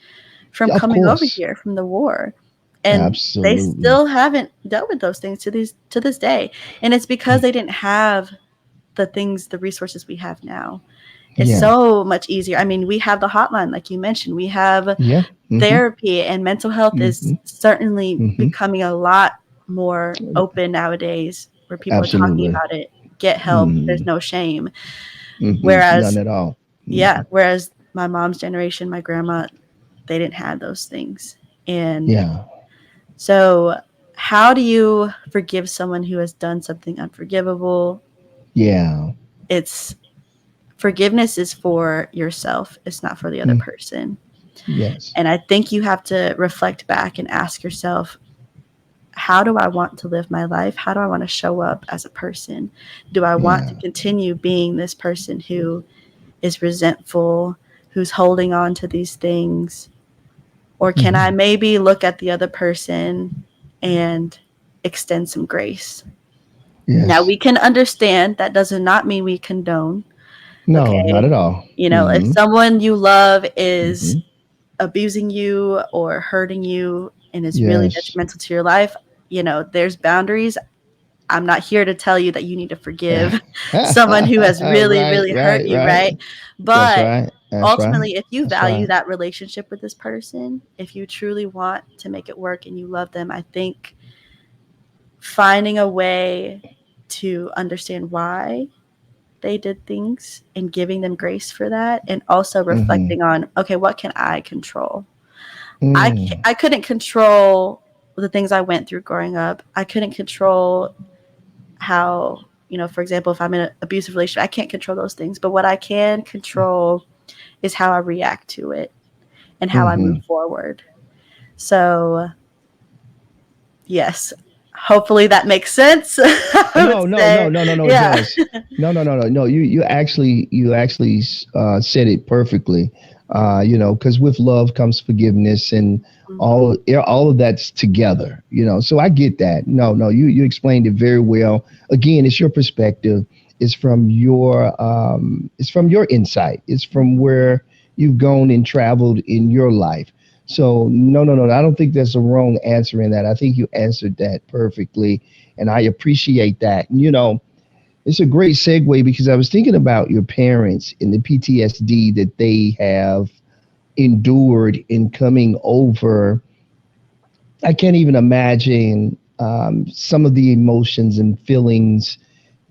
from Of coming over course. here from the war. And they Absolutely. still haven't dealt with those things to this day. And it's because they didn't have the resources we have now. It's Yeah. so much easier. I mean, we have the hotline, like you mentioned. We have Yeah. Hmm. therapy, and mental health is Hmm. certainly Hmm. becoming a lot more open nowadays, where people are talking Absolutely. about it. Get help. There's Mm. no shame. None Whereas, at all. yeah, Hmm. whereas my mom's generation, my grandma, they didn't have those things. And Yeah. so, how do you forgive someone who has done something unforgivable? Yeah. It's Forgiveness is for yourself, it's not for the other Mm. person. Yes. And I think you have to reflect back and ask yourself, how do I want to live my life? How do I want to show up as a person? Do I want to Yeah. continue being this person who is resentful, who's holding on to these things? Or can I Hmm. maybe look at the other person and extend some grace? Now, Yes. we can understand that does not mean we condone, No, not okay? at all. If Hmm. someone you love is Hmm. abusing you or hurting you and is really Yes. detrimental to your life, there's boundaries. I'm not here to tell you that you need to forgive someone who has really, Right, really hurt right, you, right. right? That's But right. That's right. ultimately, if you That's value right. that relationship with this person, if you truly want to make it work and you love them, I think finding a way to understand why they did things and giving them grace for that, and also Hmm. reflecting on, okay, what can I control? Mm. I couldn't control the things I went through growing up. I couldn't control how, for example, if I'm in an abusive relationship, I can't control those things. But what I can control is how I react to it and how I move Hmm. forward. So, yes, hopefully that makes sense. I would No, no, no, say, no, no, no. It yeah. does. No, no, no, no, no. You actually said it perfectly. Because with love comes forgiveness, and Mhm. all of that's together. So I get that. No, no. You explained it very well. Again, it's your perspective. It's from your insight. It's from Mhm. where you've gone and traveled in your life. So no, no, no. I don't think there's a wrong answer in that. I think you answered that perfectly, and I appreciate that. It's a great segue because I was thinking about your parents and the PTSD that they have endured in coming over. I can't even imagine some of the emotions and feelings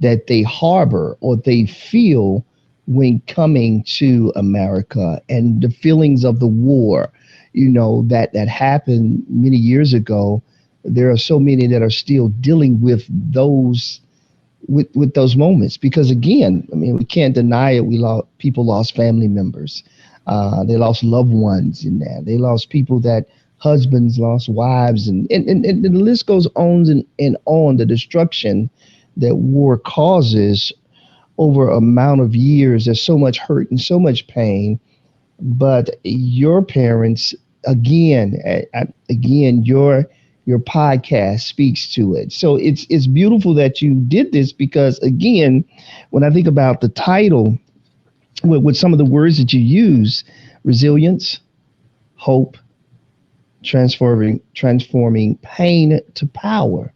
that they harbor or they feel when coming to America, and the feelings of the war, that happened many years ago. There are so many that are still dealing with those moments, because again, I mean, we can't deny it. People lost family members, they lost loved ones in that, they lost people that husbands lost wives, and the list goes on and on, the destruction that war causes over amount of years. There's so much hurt and so much pain. But your parents, again, again, your podcast speaks to it. So it's beautiful that you did this, because again, when I think about the title, with some of the words that you use, resilience, hope, transforming pain to power.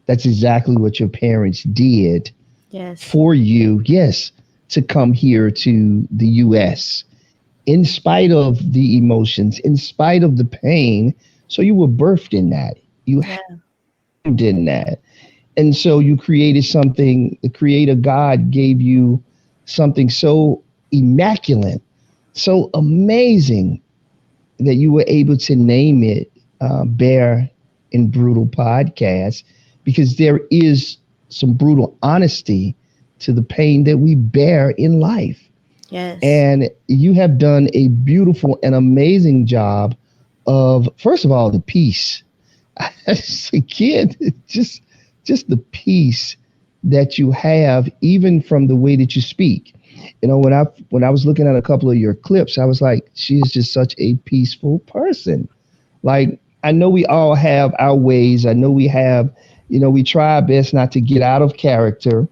That's exactly what your parents did Yes. for you, yes, to come here to the US in spite of the emotions, in spite of the pain. So you were birthed in that. You Yeah. lived in that. And so you created something, the creator God gave you something so immaculate, so amazing that you were able to name it Bear and Brutal Podcast, because there is some brutal honesty to the pain that we bear in life. Yes. And you have done a beautiful and amazing job of, first of all, the peace. As a kid, just the peace that you have, even from the way that you speak. You know, when I was looking at a couple of your clips, I was like, she is just such a peaceful person. Like, I know we all have our ways. I know we have, we try our best not to get out of character.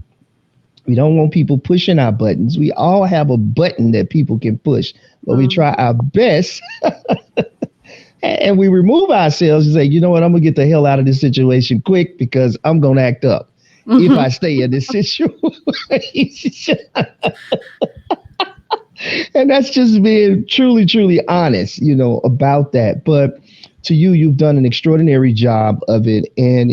We don't want people pushing our buttons. We all have a button that people can push, but we try Mhm. our best and we remove ourselves and say, you know what, I'm gonna get the hell out of this situation quick because I'm gonna act up if I Mhm. stay in this situation. And that's just being truly, truly honest, about that. But to you, you've done an extraordinary job of it. And,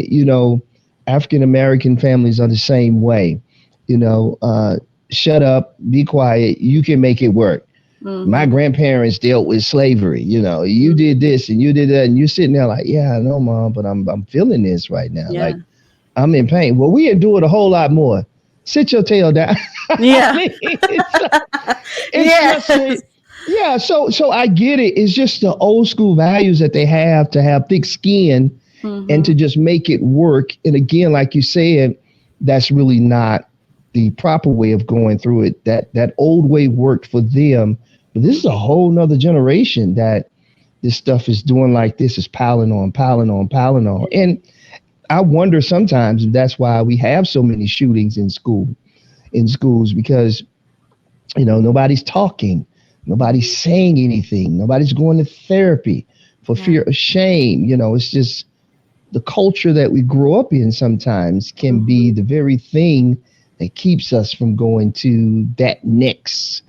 African American families are the same way. You know, shut up, be quiet, you can make it work. My Mhm. grandparents dealt with slavery. You did Mhm. this and you did that, and you're sitting there like, yeah, I know, mom, but I'm feeling this right now. Yeah. Like, I'm in pain. Well, we endured a whole lot more. Sit your tail down. I Yeah. mean, it's just Yes. a, yeah. So I get it. It's just the old school values that they have, to have thick skin and to Mhm. just make it work. And again, like you said, that's really not the proper way of going through it. That old way worked for them, but this is a whole nother generation that this stuff is doing. Like, this is piling on, piling on, piling on. And I wonder sometimes if that's why we have so many shootings in schools, because nobody's talking, nobody's saying anything, nobody's going to therapy for Yeah. fear of shame. It's just the culture that we grow up in sometimes can be Mhm. the very thing that keeps us from going to that next,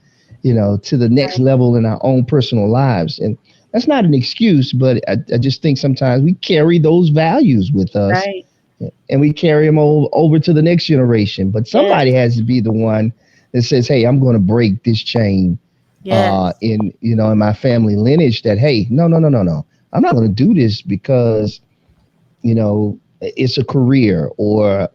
to the next Right. level in our own personal lives. And that's not an excuse, but I just think sometimes we carry those values with us Right. and we carry them over to the next generation. But somebody Yes. has to be the one that says, "Hey, I'm going to break this chain Yes. in my family lineage. That, hey, no, no, no, no, no, I'm not going to do this because it's a career, or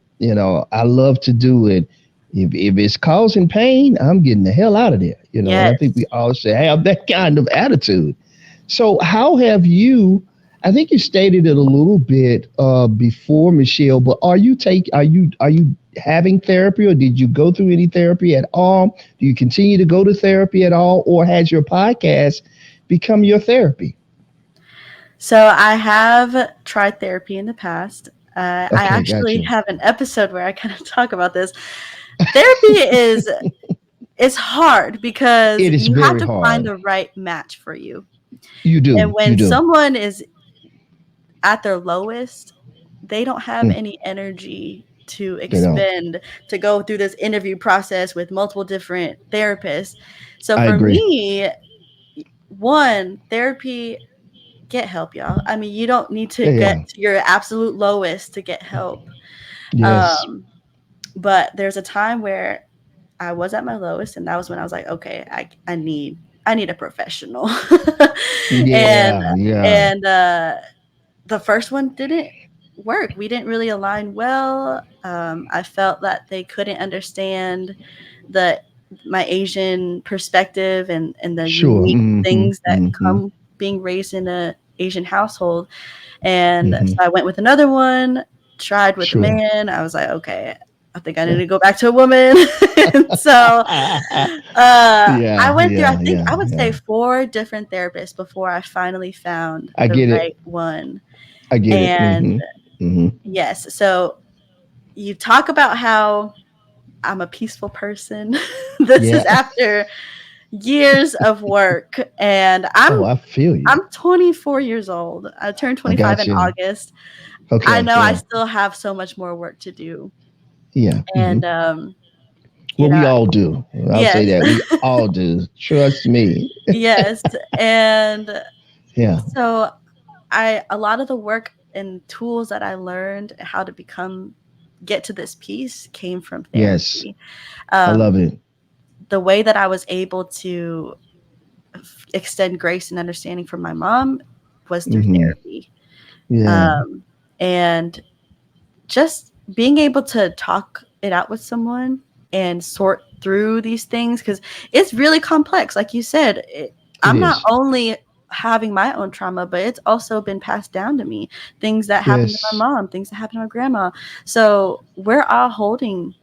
I love to do it. If it's causing pain, I'm getting the hell out of there." And I think we Yes. all should have that kind of attitude. So how have you? I think you stated it a little bit before, Michelle. But are you having therapy, or did you go through any therapy at all? Do you continue to go to therapy at all, or has your podcast become your therapy? So I have tried therapy in the past. I Okay, got actually you. have an episode where I kind of talk about this. Therapy is hard because It is you have very to find hard. the right match for you. You And do, you when do. someone is at their lowest, they don't have Mm, any energy to they don't. expend to go through this interview process with multiple different therapists. So I for agree. me, one, therapy, get help, y'all. I mean, you don't need to Yeah, get yeah. to your absolute lowest to get help. Yes. Um, but there's a time where I was at my lowest, and that was when I was like, okay, I need a professional. and Yeah, yeah. and the first one didn't work. We didn't really align well. I felt that they couldn't understand the my Asian perspective and the Sure. unique Mm-hmm. things that Mm-hmm. come being raised in a Asian household. And Mm-hmm. so I went with another one, tried with a Sure. man. I was like, okay, I think I need Yeah. to go back to a woman. And so I Yeah, went through, I yeah, think I yeah, would say yeah. 4 different therapists before I finally found I the get right it. one. I get it. And Mm-hmm. Mm-hmm. yes, so you talk about how I'm a peaceful person. This is Yeah. after years of work, and Oh, I feel you. I'm 24 years old. I turned I 25 got in you. August. I Okay. know I Yeah. still have so much more work to do. Yeah. And you Well, know, we all do. I'll say yes. that. We all do. Trust me. Yes. And Yeah. so I a lot of the work and tools that I learned how to become get to this peace came from Yes. therapy. I Um, love it. the way that I was able to extend grace and understanding from my mom was through Hmm. therapy. Yeah. Um, and just being able to talk it out with someone and sort through these things, because it's really complex. Like you said, It I'm not is. only having my own trauma, but it's also been passed down to me. Things that happened to my Yes. mom, things that happened to my grandma. So we're all holding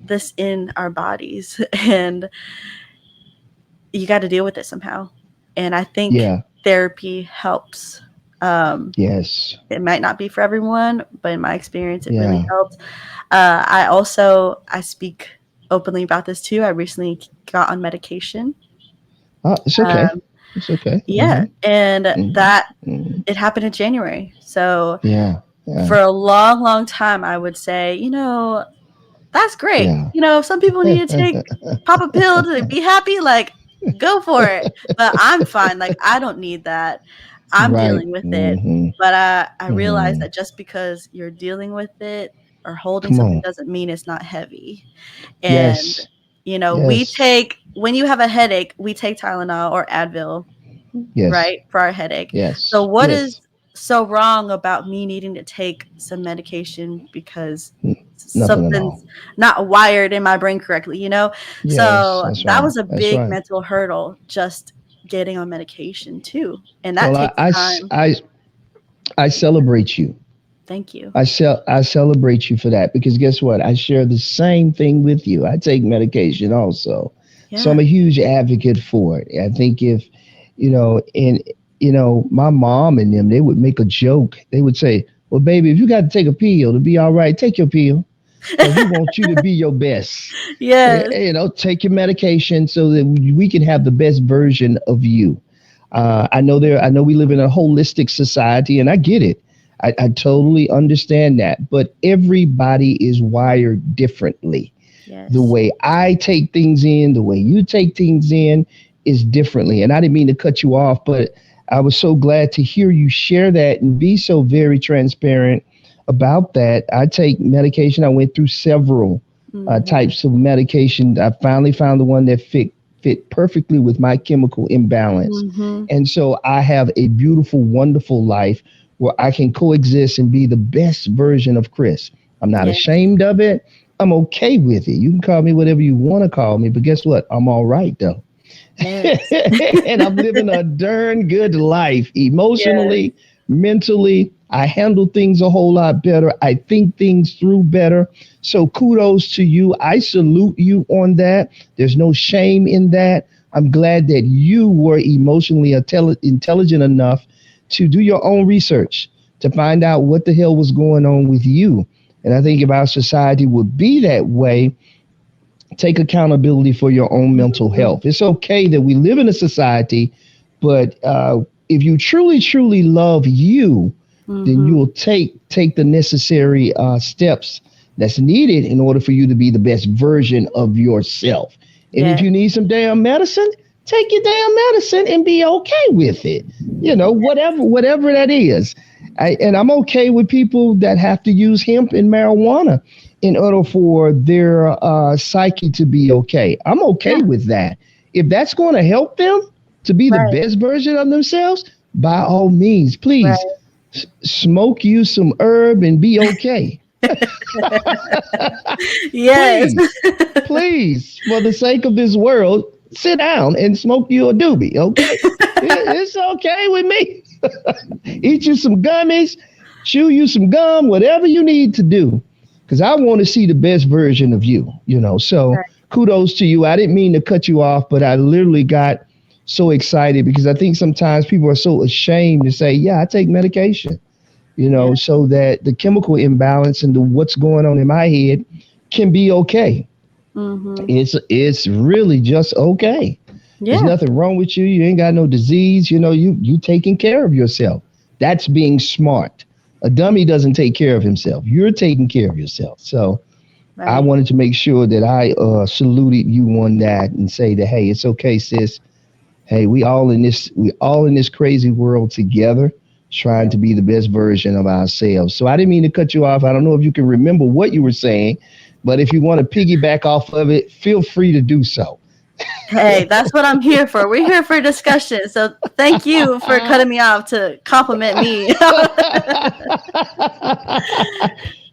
this in our bodies, and you got to deal with it somehow. And I think Yeah. therapy helps. Um, Yes. it might not be for everyone, but in my experience, it really Yeah. helped. I speak openly about this too. I recently got on medication. It's okay. Um, It's okay. yeah, and Hmm. that Hmm. it happened in January. So Yeah. Yeah. for a long, long time, I would say, that's great. Yeah. If some people need to pop a pill to be happy, like go for it. But I'm fine. Like I don't need that. I'm Right. dealing with it. Hmm. But I realize Hmm. that just because you're dealing with it or holding Come something on. doesn't mean it's not heavy. And Yes. we Yes. take when you have a headache, we take Tylenol or Advil, Yes. right, for our headache. So Yes. what is Yes. so wrong about me needing to take some medication because Nothing at something's all. not wired in my brain correctly? Yes. So That's that right. was a That's big right. mental hurdle, just getting on medication too. And that Well, takes time. I celebrate you. Thank you. I celebrate you for that because guess what? I share the same thing with you. I take medication also. So Yeah. I'm a huge advocate for it. I think if, and my mom and them, they would make a joke. They would say, "Well, baby, if you got to take a pill to be all right, take your pill because we want you to be your best. Yes. Take your medication so that we can have the best version of you." I know we live in a holistic society, and I get it. I totally understand that. But everybody is wired differently. The Yes. way I take things in, the way you take things in is differently. And I didn't mean to cut you off, but I was so glad to hear you share that and be so very transparent about that. I take medication. I went through several Mhm. types of medication. I finally found the one that fit perfectly with my chemical imbalance. Mhm. And so I have a beautiful, wonderful life where I can coexist and be the best version of Chris. I'm not Yeah. ashamed of it. I'm okay with it. You can call me whatever you want to call me, but guess what? I'm all right though. Yes. And I'm living a darn good life Yes. emotionally, mentally. I handle things a whole lot better. I think things through better. So kudos to you. I salute you on that. There's no shame in that. I'm glad that you were emotionally intelligent enough to do your own research to find out what the hell was going on with you. And I think if our society would be that way, take accountability for your own mental Mhm. health. It's okay that we live in a society, but if you truly, truly love you, then you Mhm. will take the necessary steps that's needed in order for you to be the best version of yourself. And if Yes. you need some damn medicine, take your damn medicine and be okay with it. Whatever that is. And I'm okay with people that have to use hemp and marijuana in order for their psyche to be okay. I'm okay Yeah. with that. If that's going to help them to be the Right. best version of themselves, by all means, please Right. smoke you some herb and be okay. Yes. Please, please, for the sake of this world, sit down and smoke you a doobie, okay? It's okay with me. Eat you some gummies, chew you some gum, whatever you need to do. Because I want to see the best version of you. So Right. kudos to you. I didn't mean to cut you off, but I literally got so excited because I think sometimes people are so ashamed to say, yeah, I take medication, Yeah. so that the chemical imbalance and the what's going on in my head can be okay. Mhm. It's really just okay. There's Yeah. nothing wrong with you. You ain't got no disease. You taking care of yourself. That's being smart. A dummy doesn't take care of himself. You're taking care of yourself. So I Right. wanted to make sure that I saluted you on that and say that, hey, it's okay, sis. Hey, we all in this crazy world together, trying Yeah. to be the best version of ourselves. So I didn't mean to cut you off. I don't know if you can remember what you were saying, but if you want to piggyback off of it, feel free to do so. Hey, that's what I'm here for. We're here for discussion. So thank you for cutting me off to compliment me. Yeah.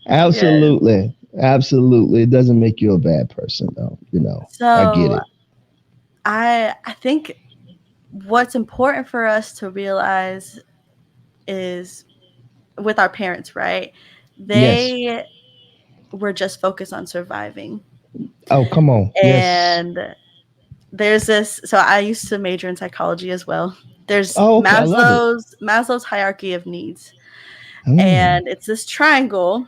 Absolutely. Absolutely. It doesn't make you a bad person though. I get So it. I think what's important for us to realize is with our parents, right? Yes. They were just focused on surviving. Oh, come on. Yes. And there's this, so I used to major in psychology as well. There's Oh, okay. I love it. Maslow's hierarchy of needs. Mm, And it's this triangle.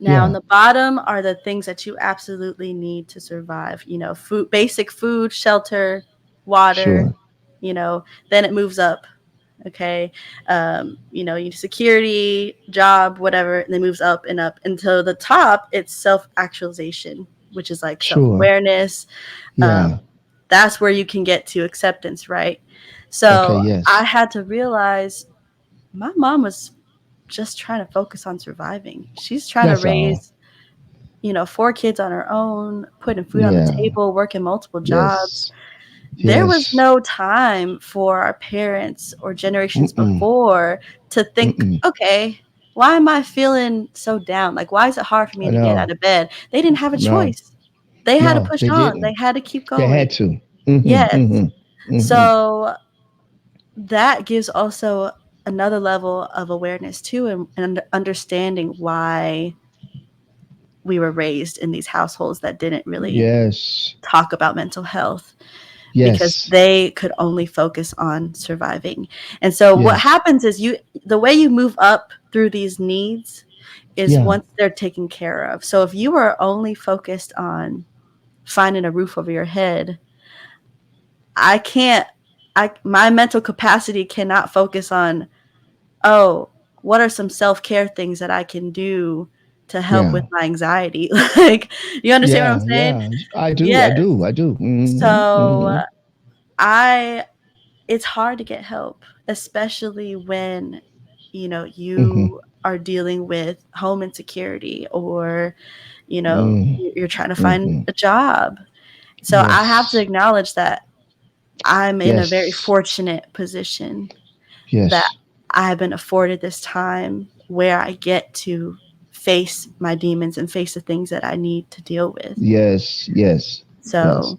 Now, on yeah. the bottom are the things that you absolutely need to survive. Food, basic food, shelter, water. Sure. Then it moves up. Okay, security, job, whatever, and then moves up and up until the top. It's self actualization, which is like self Sure. awareness. Yeah. Um, that's where you can get to acceptance, right? Okay. So I Yes. had to realize my mom was just trying to focus on surviving. She's trying to That's all. raise, four kids on her own, putting food on the Yeah. table, working multiple jobs. Yes. There was Yes. no time for our parents or generations Mm-mm. before to think, Mm-mm. okay, why am I feeling so down? Like, why is it hard for me I to get out know. of bed? They didn't have a No. choice. They had to No, push they on. They didn't. had to keep They going. had to. Mm-hmm. Yes. Mm-hmm. Mm-hmm. So that gives also another level of awareness too, and understanding why we were raised in these households that didn't really Yes. talk about mental health because Yes. they could only focus on surviving. And so what Yes. happens is the way you move up through these needs is Yeah. once they're taken care of. So if you are only focused on finding a roof over your head, I can't my mental capacity cannot focus on, oh, what are some self-care things that I can do to help Yeah. with my anxiety? Like, you understand what I'm Yeah. saying? Yeah. I do. I Yes. do. I do. Mm-hmm. So Mm-hmm. I it's hard to get help, especially when, Mm-hmm. you are dealing with home insecurity, or, you're trying to find Mm-hmm. a job. So I have to Yes. acknowledge that I'm in a very Yes. fortunate position that Yes. I have been afforded this time where I get to face my demons and face the things that I need to deal with. Yes. Yes. Yes. So, I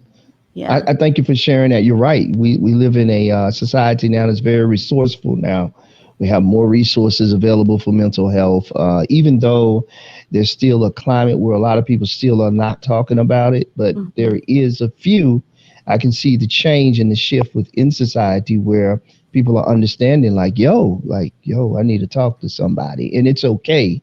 yeah. thank you for sharing that. You're right. We live in a society now that's very resourceful now. We have more resources available for mental health, even though there's still a climate where a lot of people still are not talking about it. But Mhm. there is a few. I can see the change and the shift within society where people are understanding, like, yo, I need to talk to somebody, and it's okay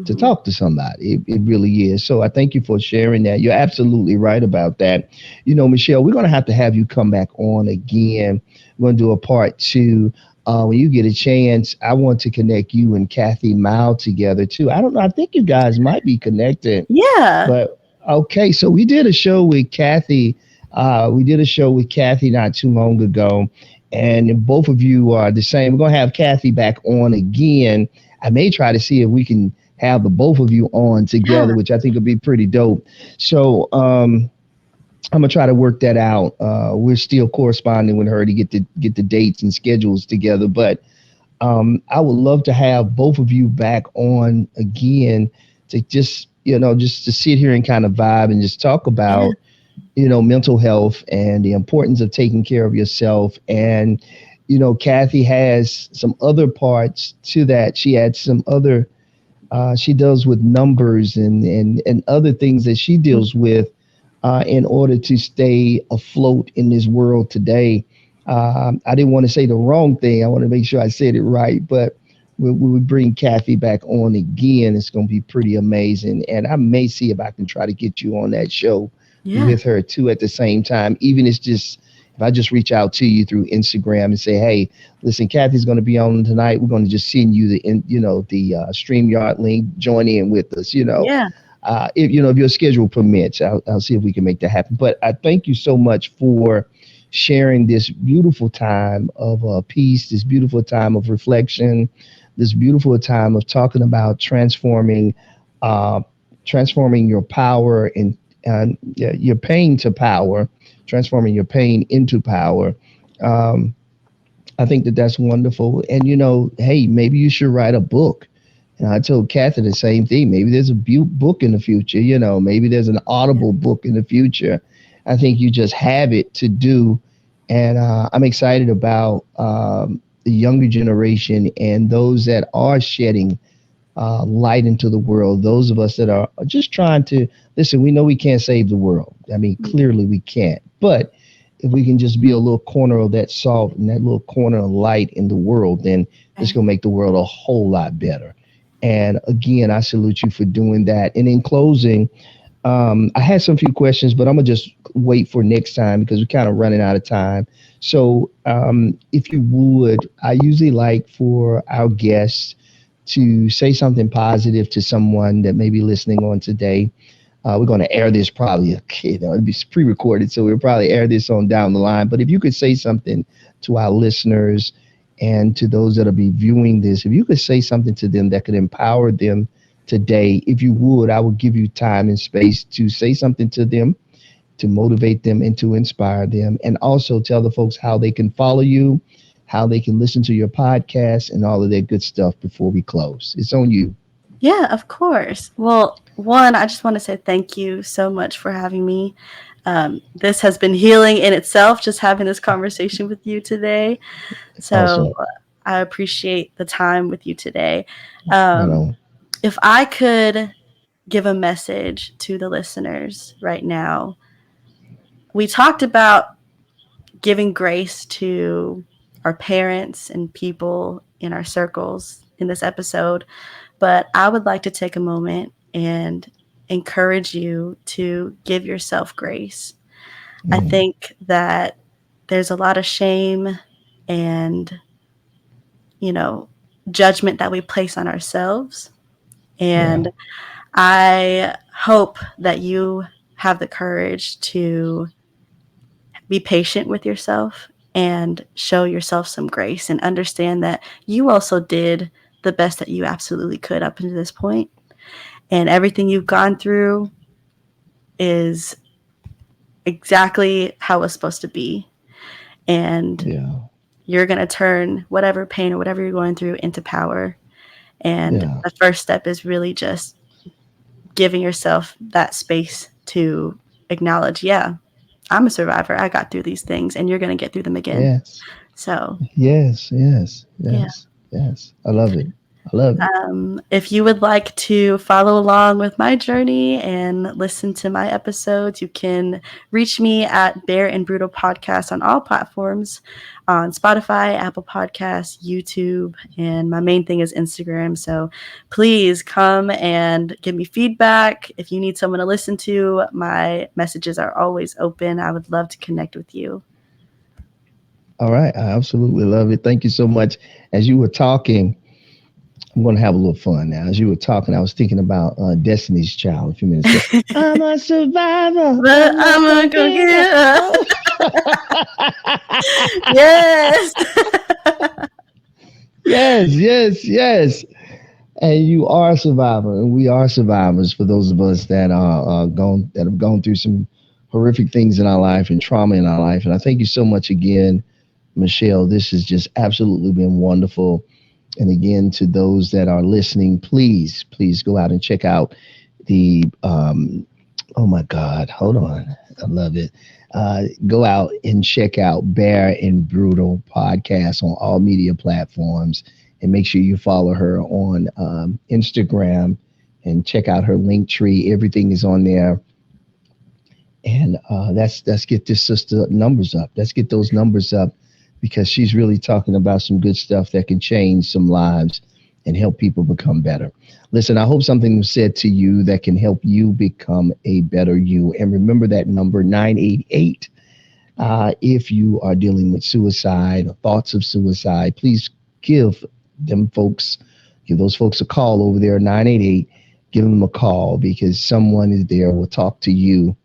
to Mhm. talk to somebody. It really is. So I thank you for sharing that. You're absolutely right about that. Michelle, we're going to have you come back on again. We're going to do a part two. When you get a chance, I want to connect you and Kathy Mile together too. I don't know. I think you guys might be connected, Yeah. but okay. So we did a show with Kathy not too long ago, and both of you are the same. We're going to have Kathy back on again. I may try to see if we can have the both of you on together, Yeah. which I think would be pretty dope. So I'm gonna try to work that out. We're still corresponding with her to get the dates and schedules together, but I would love to have both of you back on again to just to sit here and kind of vibe and just talk Yeah. about mental health and the importance of taking care of yourself. And Kathy has some other parts to that. She adds some other she deals with numbers and other things that she deals with in order to stay afloat in this world today. I didn't want to say the wrong thing. I want to make sure I said it right. But when we bring Kathy back on again, it's going to be pretty amazing. And I may see if I can try to get you on that show Yeah. with her too at the same time. Even if I just reach out to you through Instagram and say, hey, listen, Kathy's going to be on tonight. We're going to just send you the StreamYard link. Join in with us. Yeah. if you know if your schedule permits, I'll see if we can make that happen. But I thank you so much for sharing this beautiful time of peace, this beautiful time of reflection, this beautiful time of talking about uh, transforming your power and your pain to power, transforming your pain into power. Um, I think that that's wonderful. And hey, maybe you should write a book. And I told Kathy the same thing. Maybe there's a book in the future. Maybe there's an audible book in the future. I think you just have it to do. And I'm excited about the younger generation and those that are shedding light into the world. Those of us that are just trying to listen, we know we can't save the world. I mean, clearly we can't. But if we can just be a little corner of that salt and that little corner of light in the world, then it's going to make the world a whole lot better. And again, I salute you for doing that. And in closing, I had some few questions, but I'm gonna just wait for next time because we're kind of running out of time. So, if you would, I usually like for our guests to say something positive to someone that may be listening on today. We're going to air this probably, it'll be pre-recorded, so we'll probably air this on down the line. But if you could say something to our listeners and to those that'll be viewing this, if you could say something to them that could empower them today, if you would, I would give you time and space to say something to them, to motivate them and to inspire them, and also tell the folks how they can follow you, how they can listen to your podcast, and all of that good stuff before we close. It's on you. Yeah, of course. Well, one, I just want to say thank you so much for having me. This has been healing in itself, just having this conversation with you today. So Awesome. I appreciate the time with you today. Right Um, on. if I could give a message to the listeners right now, we talked about giving grace to our parents and people in our circles in this episode, but I would like to take a moment and encourage you to give yourself grace. I Mm, think that there's a lot of shame and, you know, judgment that we place on ourselves. yeah. And I hope that you have the courage to be patient with yourself and show yourself some grace and understand that you also did the best that you absolutely could up until this point. And everything you've gone through is exactly how it's supposed to be. And Yeah. you're going to turn whatever pain or whatever you're going through into power. And Yeah. the first step is really just giving yourself that space to acknowledge, yeah, I'm a survivor. I got through these things and you're going to get through them again. Yes. So, Yes. Yes. yeah. Yes. Yes. I love it. I love it. If you would like to follow along with my journey and listen to my episodes, you can reach me at Bear and Brutal Podcast on all platforms, on Spotify, Apple Podcasts, YouTube, and my main thing is Instagram. So please come and give me feedback. If you need someone to listen to, my messages are always open. I would love to connect with you. All right. I absolutely love it. Thank you so much. As you were talking, I'm going to have a little fun now. As you were talking, I was thinking about Destiny's Child a few minutes ago. I'm a survivor. But I'm not I'm going gonna to go give get up. up. Oh. Yes. Yes, yes, yes. And you are a survivor, and we are survivors for those of us that are that have gone through some horrific things in our life and trauma in our life. And I thank you so much again, Michelle. This has just absolutely been wonderful. And again, to those that are listening, please, please go out and check out the oh my God, hold on. I love it. Go out and check out Bear and Brutal podcast on all media platforms, and make sure you follow her on Instagram and check out her link tree. Everything is on there. And let's get this sister numbers up. Let's get those numbers up because she's really talking about some good stuff that can change some lives and help people become better. Listen, I hope something was said to you that can help you become a better you. And remember that number 988. If you are dealing with suicide or thoughts of suicide, please give them folks, give those folks a call over there, 988, give them a call, because someone is there will talk to you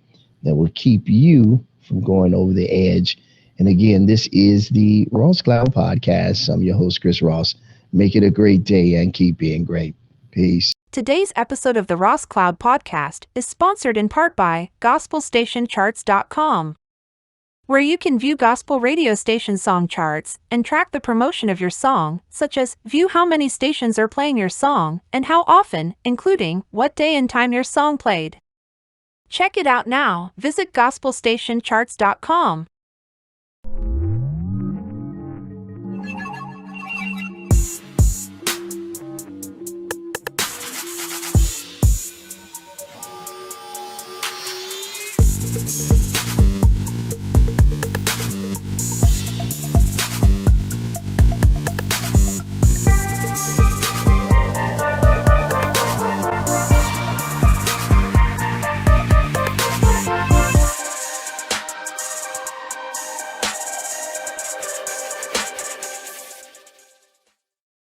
that will keep you from going over the edge. And again, this is the Ross Cloud Podcast. I'm your host, Chris Ross. Make it a great day and keep being great. Peace. Today's episode of the Ross Cloud Podcast is sponsored in part by GospelStationCharts.com, where you can view gospel radio station song charts and track the promotion of your song, such as view how many stations are playing your song and how often, including what day and time your song played. Check it out now. Visit GospelStationCharts.com.